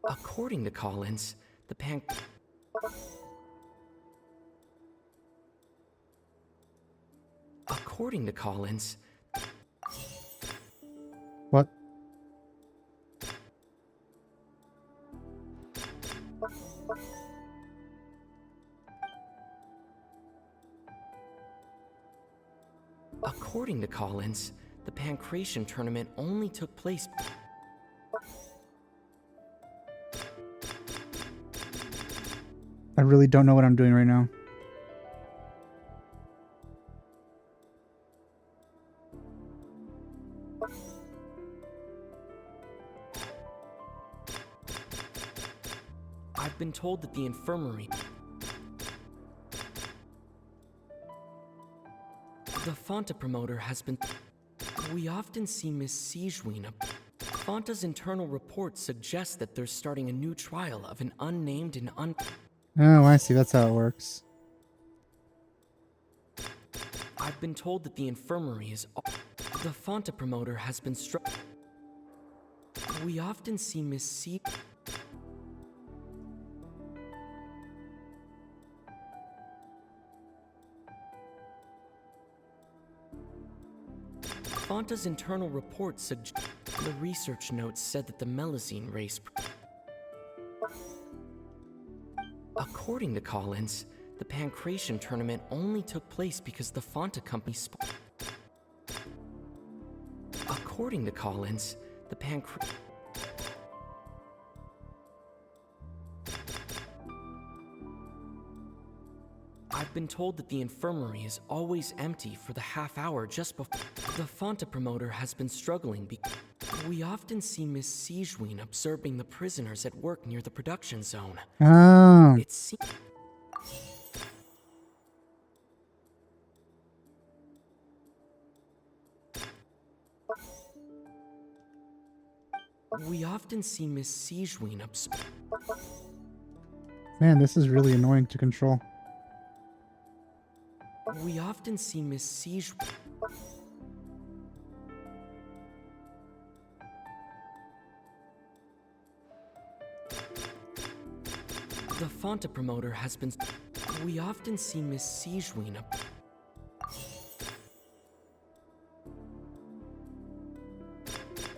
According to Collins, the According to Collins... What? According to Collins, the Pancration tournament only took place... I really don't know what I'm doing right now. I've been told that the infirmary... The Fonta promoter has been... We often see Miss Sijuin... Fonta's internal report suggests that they're starting a new trial of an unnamed and Oh, I see. That's how it works. I've been told that the infirmary is... The Fonta promoter has been We often see Miss C... Fonta's internal report suggests... The research notes said that the Melazine race... According to Collins, the Pancration tournament only took place because the Fonta company According to Collins, the I've been told that the infirmary is always empty for the half hour just before... The Fonta promoter has been struggling We often see Miss Sijuin observing the prisoners at work near the production zone. Oh. We often see Miss Sijuin Man, this is really annoying to control. We often see Miss Sijuin... The Fonta promoter has been... We often see Miss Sijween up.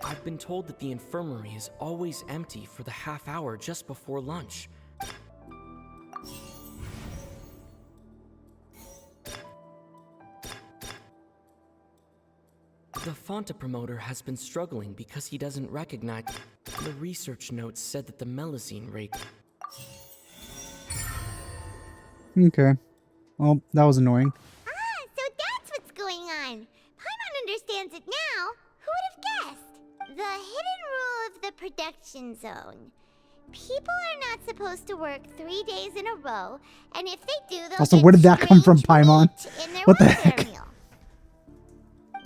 I've been told that the infirmary is always empty for the half hour just before lunch. The Fonta promoter has been struggling because he doesn't recognize. The research notes said that the melusine rate. Okay. Well, that was annoying. Ah, so that's what's going on. Paimon understands it now. Who would have guessed? The hidden rule of the production zone. People are not supposed to work 3 days in a row, and if they do, they'll Also, get where did that come from, strange Paimon? meat in their What the welfare heck? meal.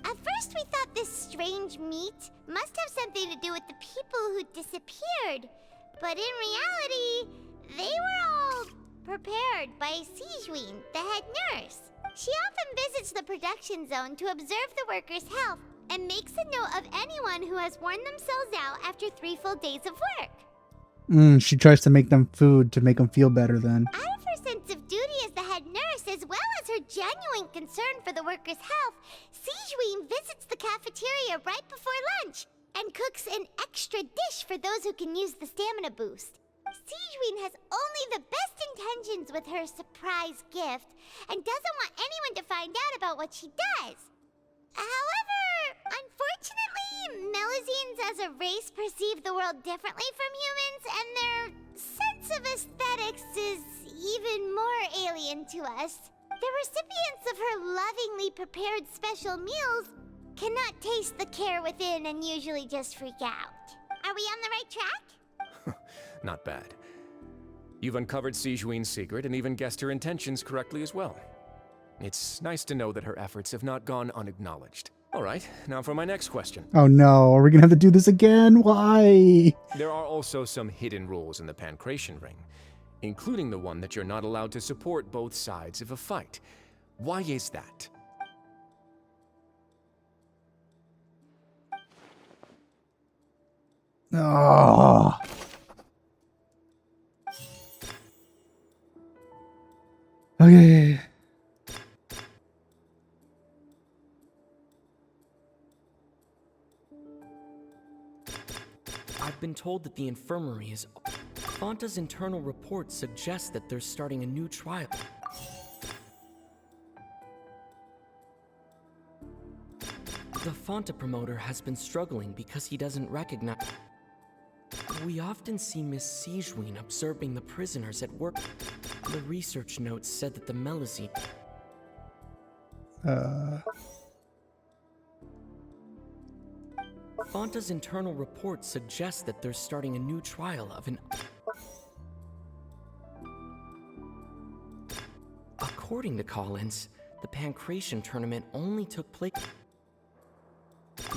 At first, we thought this strange meat must have something to do with the people who disappeared, but in reality, they were all prepared by Sijween, the head nurse. She often visits the production zone to observe the workers' health and makes a note of anyone who has worn themselves out after 3 full days of work. She tries to make them food to make them feel better then. Out of her sense of duty as the head nurse, as well as her genuine concern for the workers' health, Sijween visits the cafeteria right before lunch and cooks an extra dish for those who can use the stamina boost. Sijween has only the best intentions with her surprise gift and doesn't want anyone to find out about what she does. However, unfortunately, Melusines as a race perceive the world differently from humans, and their sense of aesthetics is even more alien to us. The recipients of her lovingly prepared special meals cannot taste the care within and usually just freak out. Are we on the right track? Not bad. You've uncovered Sijween's secret and even guessed her intentions correctly as well. It's nice to know that her efforts have not gone unacknowledged. All right, now for my next question. Oh no, are we gonna have to do this again? Why? There are also some hidden rules in the Pancration Ring, including the one that you're not allowed to support both sides of a fight. Why is that? Oh. Okay. I've been told that the infirmary is. Fonta's internal report suggests that they're starting a new trial. The Fonta promoter has been struggling because he doesn't recognize. We often see Miss Sijween observing the prisoners at work. The research notes said that the melusine. Fonta's internal report suggests that they're starting a new trial of an. According to Collins, the Pancration tournament only took place.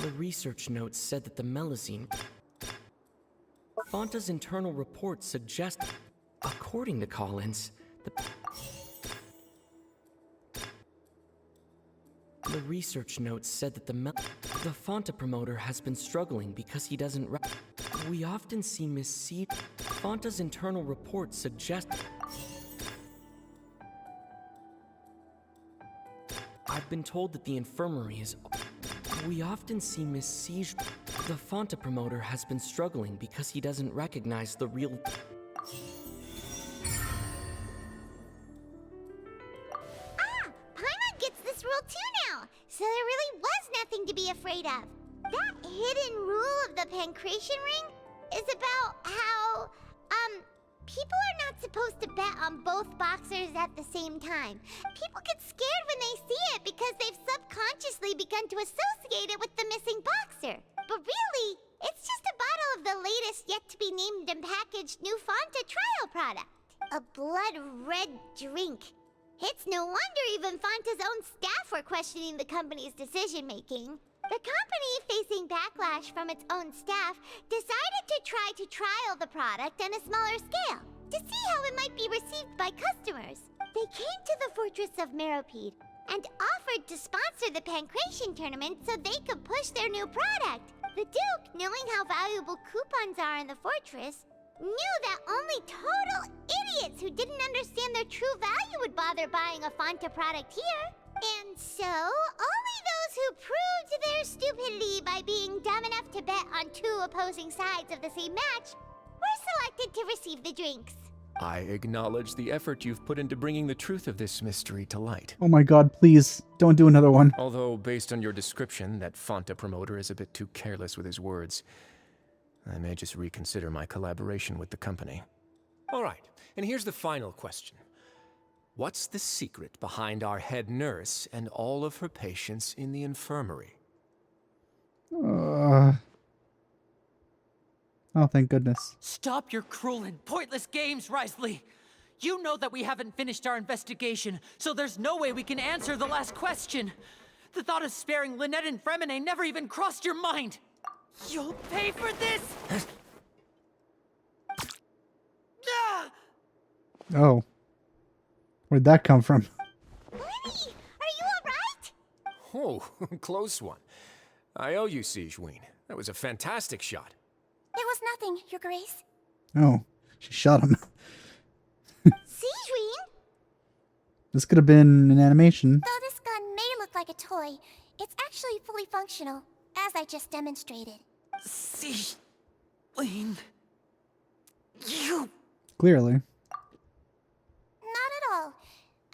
The research notes said that the melusine. Fonta's internal report suggests. According to Collins, the research notes said that the Fonta promoter has been struggling because he doesn't. We often see Miss C. Fonta's internal report suggests. I've been told that the infirmary is. We often see Miss Siege. The Fonta promoter has been struggling because he doesn't recognize the real. Paimon gets this rule too now, so there really was nothing to be afraid of. That hidden rule of the Pancration Ring is about how, people are not supposed to bet on both boxers at the same time. People get scared when they see it because they've subconsciously begun to associate it with the missing boxer. But really, it's just a bottle of the latest yet-to-be-named and packaged new Fonta trial product. A blood-red drink. It's no wonder even Fonta's own staff were questioning the company's decision-making. The company, facing backlash from its own staff, decided to try to trial the product on a smaller scale, to see how it might be received by customers. They came to the fortress of Meropide and offered to sponsor the Pancration tournament so they could push their new product. The Duke, knowing how valuable coupons are in the fortress, knew that only total idiots who didn't understand their true value would bother buying a Fanta product here. And so, only those who proved their stupidity by being dumb enough to bet on two opposing sides of the same match were selected to receive the drinks. I acknowledge the effort you've put into bringing the truth of this mystery to light. Oh my god, please, don't do another one. Although, based on your description, that Fanta promoter is a bit too careless with his words. I may just reconsider my collaboration with the company. All right, and here's the final question. What's the secret behind our head nurse and all of her patients in the infirmary? Oh, thank goodness. Stop your cruel and pointless games, Risley! You know that we haven't finished our investigation, so there's no way we can answer the last question. The thought of sparing Lynette and Fremine never even crossed your mind! You'll pay for this! Ah! Oh. Where'd that come from? Lenny, are you alright? Oh, close one. I owe you, Sigewinne. That was a fantastic shot. It was nothing, Your Grace. Oh, she shot him. Sigewinne? This could have been an animation. Though this gun may look like a toy, it's actually fully functional, as I just demonstrated. Sigewinne... You... Clearly. Not at all.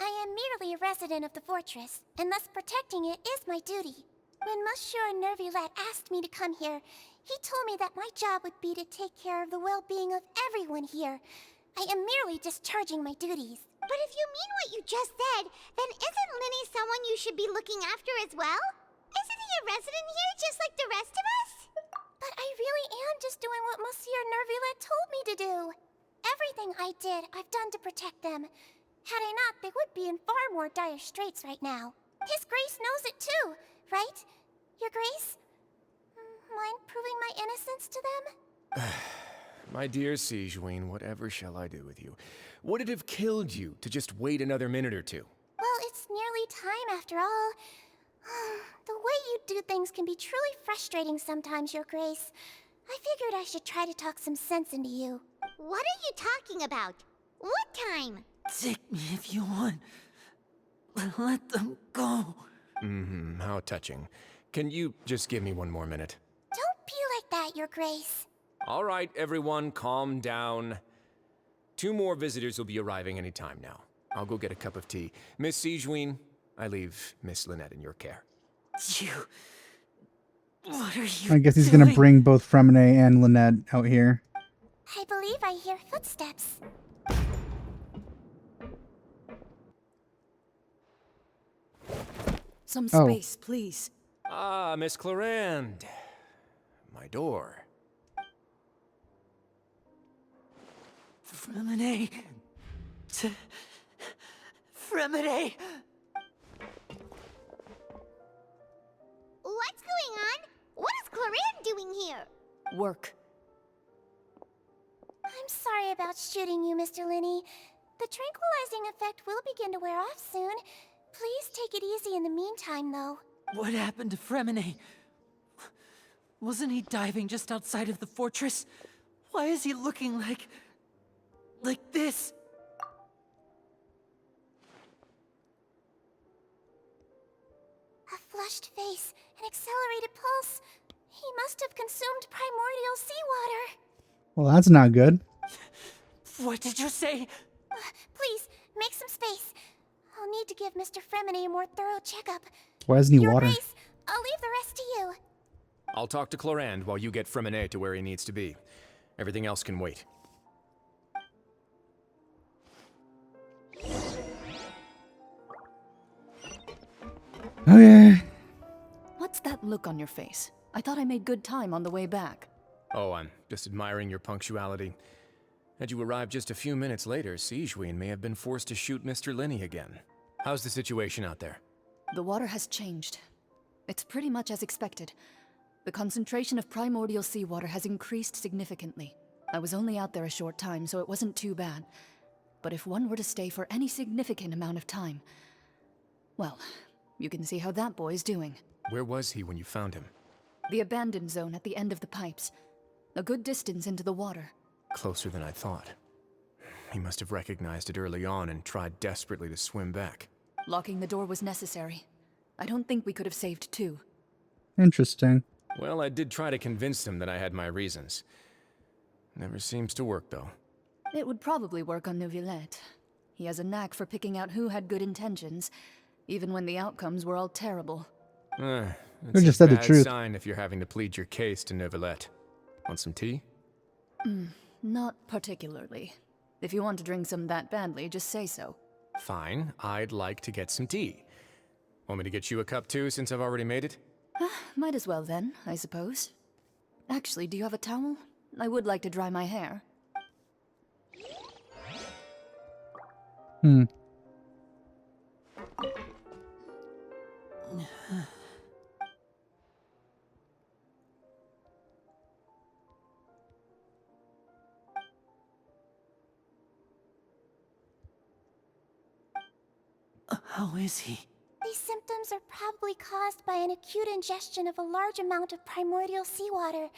I am merely a resident of the fortress, and thus protecting it is my duty. When Monsieur Nervulette asked me to come here, he told me that my job would be to take care of the well-being of everyone here. I am merely discharging my duties. But if you mean what you just said, then isn't Linny someone you should be looking after as well? Isn't he a resident here just like the rest of us? But I really am just doing what Monsieur Nervulette told me to do. Everything I did, I've done to protect them. Had I not, they would be in far more dire straits right now. His Grace knows it too, right? Your Grace? Mind proving my innocence to them? My dear Sigewinne, whatever shall I do with you? Would it have killed you to just wait another minute or two? Well, it's nearly time after all. The way you do things can be truly frustrating sometimes, Your Grace. I figured I should try to talk some sense into you. What are you talking about? What time? Take me if you want. Let them go. How touching. Can you just give me one more minute? Don't be like that, Your Grace. All right, everyone, calm down. 2 more visitors will be arriving any time now. I'll go get a cup of tea. Miss Sigewinne, I leave Miss Lynette in your care. You... What are you I guess he's doing? gonna bring both Fremine and Lynette out here. I believe I hear footsteps. Some Oh. space, please. Ah, Miss Clarande. My door. Fremine... Fremine... What's going on? What is Clarande doing here? Work. I'm sorry about shooting you, Mr. Linney. The tranquilizing effect will begin to wear off soon. Please take it easy in the meantime, though. What happened to Fremine? Wasn't he diving just outside of the fortress? Why is he looking like this? A flushed face, an accelerated pulse. He must have consumed primordial seawater. Well, that's not good. What did you say? Please, make some space. I'll need to give Mr. Fremine a more thorough checkup. Why isn't he Your water? Grace, I'll leave the rest to you. I'll talk to Clarande while you get Fremine to where he needs to be. Everything else can wait. Okay. What's that look on your face? I thought I made good time on the way back. Oh, I'm just admiring your punctuality. Had you arrived just a few minutes later, Sigewinne may have been forced to shoot Mr. Linney again. How's the situation out there? The water has changed. It's pretty much as expected. The concentration of primordial seawater has increased significantly. I was only out there a short time, so it wasn't too bad. But if one were to stay for any significant amount of time... Well, you can see how that boy's doing. Where was he when you found him? The abandoned zone at the end of the pipes. A good distance into the water. Closer than I thought. He must have recognized it early on and tried desperately to swim back. Locking the door was necessary. I don't think we could have saved two. Interesting. Well, I did try to convince him that I had my reasons. Never seems to work, though. It would probably work on Neuvillette. He has a knack for picking out who had good intentions, even when the outcomes were all terrible. We just said the Bad truth. sign if you're having to plead your case to Neuvillette. Want some tea? Not particularly. If you want to drink some that badly, just say so. Fine, I'd like to get some tea. Want me to get you a cup too, since I've already made it? Might as well then, I suppose. Actually, do you have a towel? I would like to dry my hair. How is he? These symptoms are probably caused by an acute ingestion of a large amount of primordial seawater.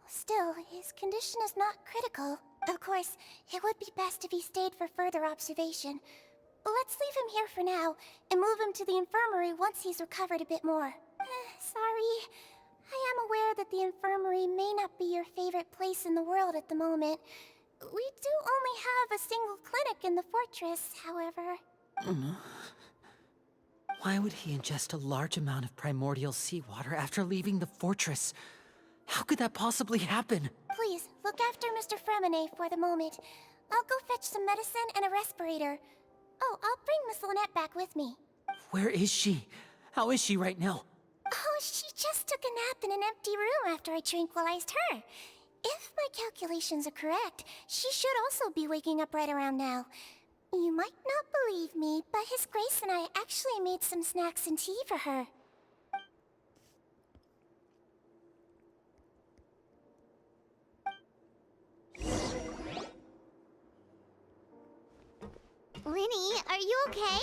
Still, his condition is not critical. Of course, it would be best if he stayed for further observation. Let's leave him here for now, and move him to the infirmary once he's recovered a bit more. Sorry. I am aware that the infirmary may not be your favorite place in the world at the moment. We do only have a single clinic in the fortress, however. Why would he ingest a large amount of primordial seawater after leaving the fortress? How could that possibly happen? Please, look after Mr. Fremine for the moment. I'll go fetch some medicine and a respirator. Oh, I'll bring Miss Lynette back with me. Where is she? How is she right now? Oh, she just took a nap in an empty room after I tranquilized her. If my calculations are correct, she should also be waking up right around now. You might not believe me, but His Grace and I actually made some snacks and tea for her. Linny, are you okay?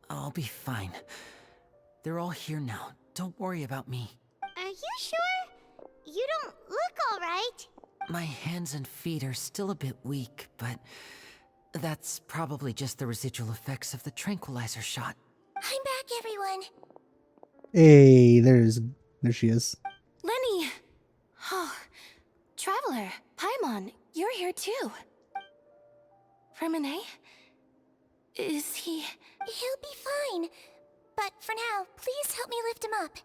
I'll be fine. They're all here now. Don't worry about me. Are you sure? You don't look all right. My hands and feet are still a bit weak, but that's probably just the residual effects of the tranquilizer shot. I'm back, everyone. Hey, there she is. Lenny! Oh, Traveler, Paimon, you're here too. Fremine? Is he... He'll be fine. But for now, please help me lift him up.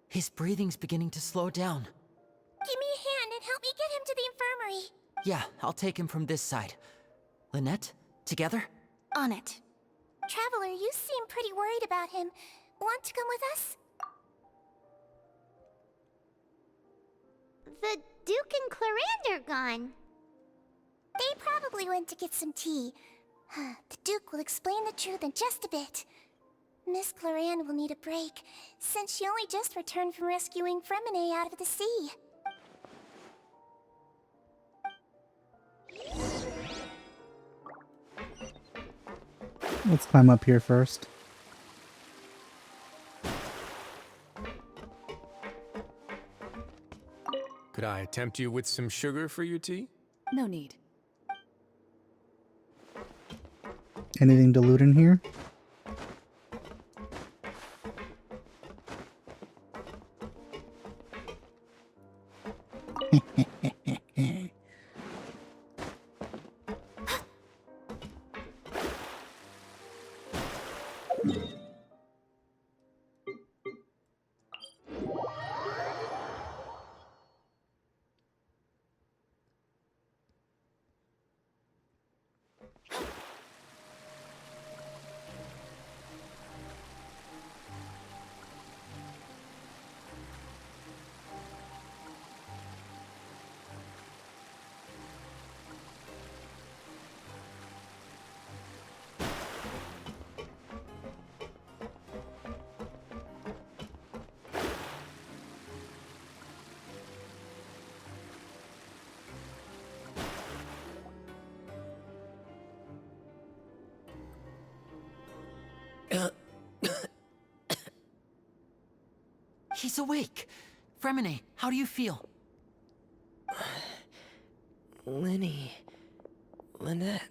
His breathing's beginning to slow down. Give me a hand and help me get him to the infirmary. Yeah, I'll take him from this side. Lynette, together? On it. Traveler, you seem pretty worried about him. Want to come with us? The Duke and Clarande are gone. They probably went to get some tea. The Duke will explain the truth in just a bit. Miss Clarande will need a break, since she only just returned from rescuing Fremine out of the sea. Let's climb up here first. Could I tempt you with some sugar for your tea? No need. Anything dilute in here? Everybody's awake. Fremine, how do you feel? Linny. Lynette.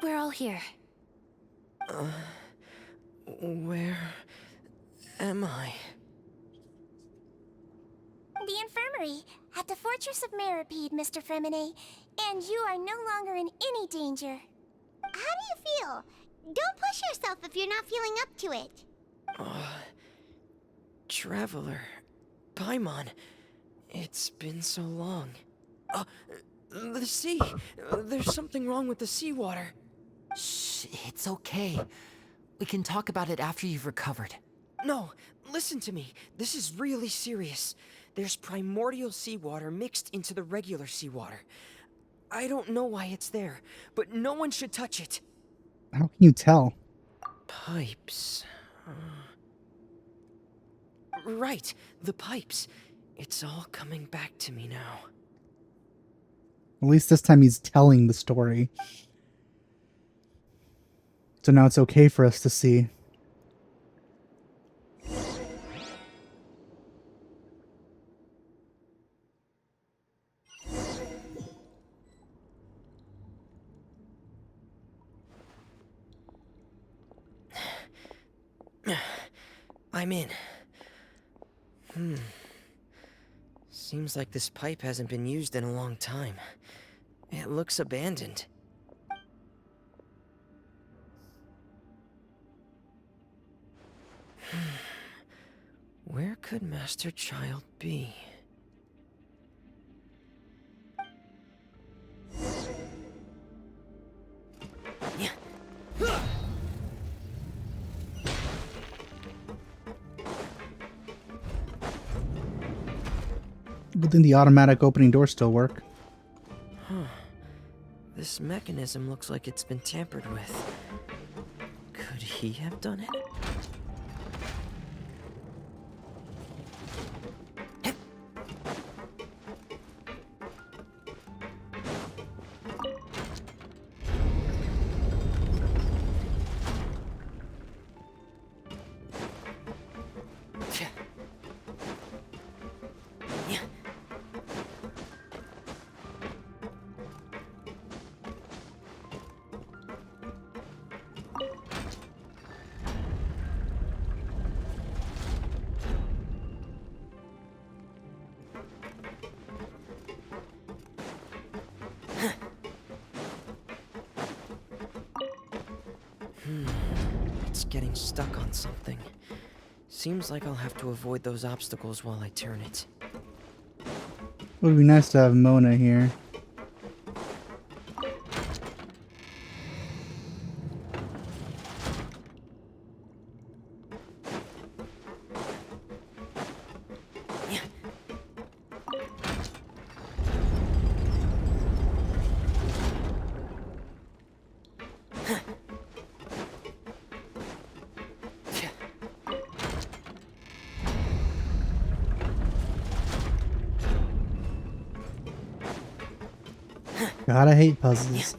We're all here. Where am I? The infirmary at the Fortress of Meripede, Mr. Fremine, and you are no longer in any danger. How do you feel? Don't push yourself if you're not feeling up to it. Traveler. Paimon. It's been so long. The sea. There's something wrong with the seawater. Shh, it's okay. We can talk about it after you've recovered. No, listen to me. This is really serious. There's primordial seawater mixed into the regular seawater. I don't know why it's there, but no one should touch it. How can you tell? Pipes. Right, the pipes. It's all coming back to me now. At least this time he's telling the story. So now it's okay for us to see. I'm in. Seems like this pipe hasn't been used in a long time. It looks abandoned. Where could Master Child be? Good thing the automatic opening doors still work. This mechanism looks like it's been tampered with. Could he have done it? It's getting stuck on something. Seems like I'll have to avoid those obstacles while I turn it. It would be nice to have Mona here. God, I hate puzzles.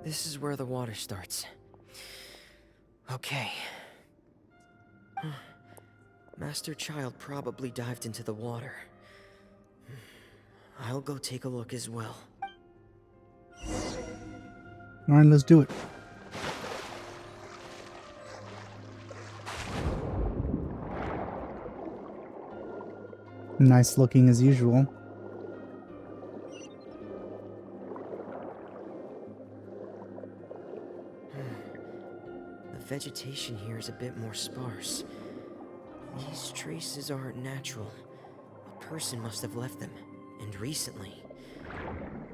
This is where the water starts. Okay. Master Child probably dived into the water. I'll go take a look as well. Alright, let's do it. Nice looking as usual. The vegetation here is a bit more sparse. These traces aren't natural. A person must have left them, and recently.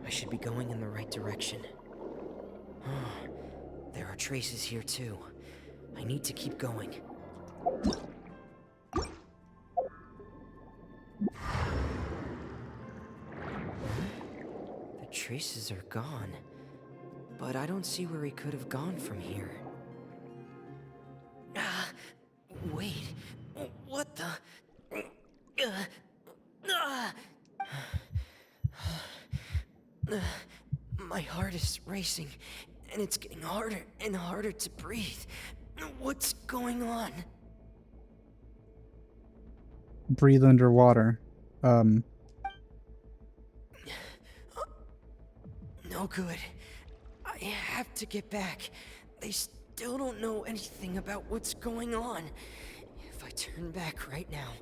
I should be going in the right direction. There are traces here too. I need to keep going. The traces are gone, but I don't see where he could have gone from here. Wait, what the? My heart is racing, and it's getting harder and harder to breathe. What's going on? Breathe underwater. No good. I have to get back. They still don't know anything about what's going on. If I turn back right now,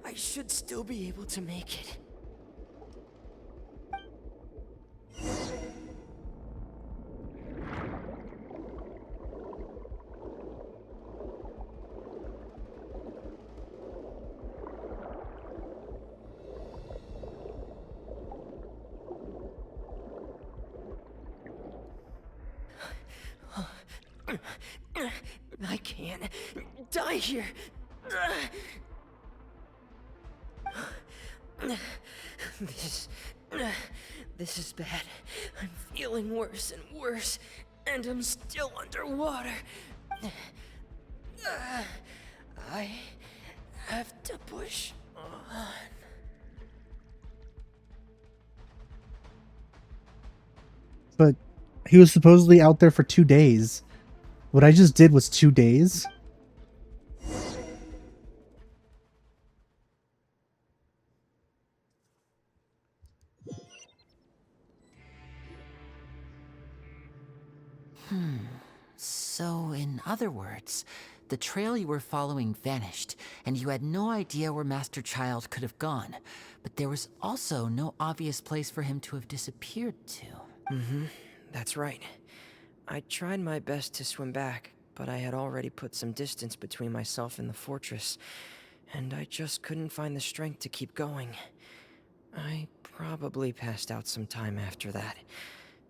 I should still be able to make it. I can't die here. This is bad. I'm feeling worse and worse, and I'm still underwater. I have to push on. But he was supposedly out there for 2 days. What I just did was 2 days? So, in other words, the trail you were following vanished, and you had no idea where Master Child could have gone. But there was also no obvious place for him to have disappeared to. That's right. I tried my best to swim back, but I had already put some distance between myself and the fortress, and I just couldn't find the strength to keep going. I probably passed out some time after that,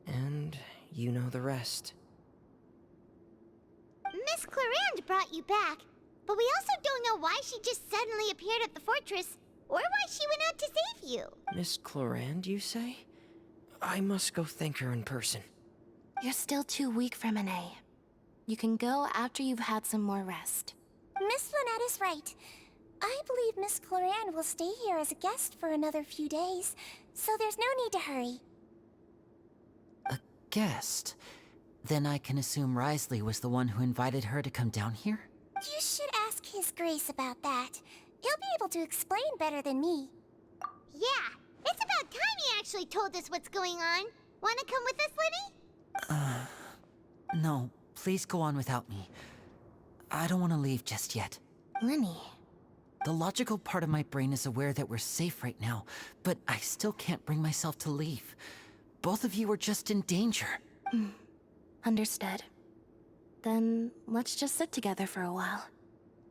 and you know the rest. Miss Clarande brought you back, but we also don't know why she just suddenly appeared at the fortress, or why she went out to save you. Miss Clarande, you say? I must go thank her in person. You're still too weak for Monet. You can go after you've had some more rest. Miss Lynette is right. I believe Miss Clarande will stay here as a guest for another few days, so there's no need to hurry. A guest? Then I can assume Risley was the one who invited her to come down here? You should ask His Grace about that. He'll be able to explain better than me. Yeah, it's about time he actually told us what's going on. Wanna come with us, Lenny? No, please go on without me. I don't want to leave just yet. Lenny. The logical part of my brain is aware that we're safe right now, but I still can't bring myself to leave. Both of you are just in danger. Understood. Then let's just sit together for a while.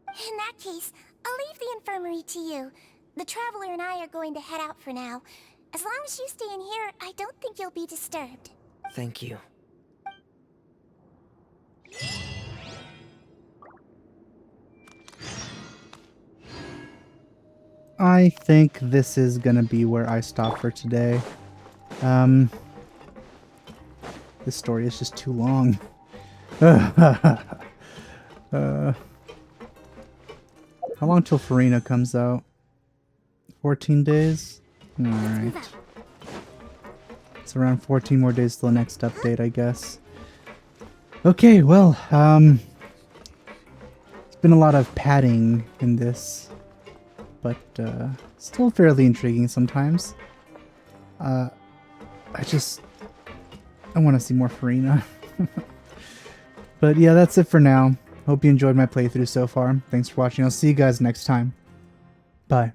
In that case, I'll leave the infirmary to you. The Traveler and I are going to head out for now. As long as you stay in here, I don't think you'll be disturbed. Thank you. I think this is gonna be where I stop for today. This story is just too long. How long till Farina comes out? 14 days? Alright. It's around 14 more days till the next update, I guess. Okay, well, it's been a lot of padding in this, but still fairly intriguing sometimes. I want to see more Farina. But yeah, that's it for now. Hope you enjoyed my playthrough so far. Thanks for watching. I'll see you guys next time. Bye.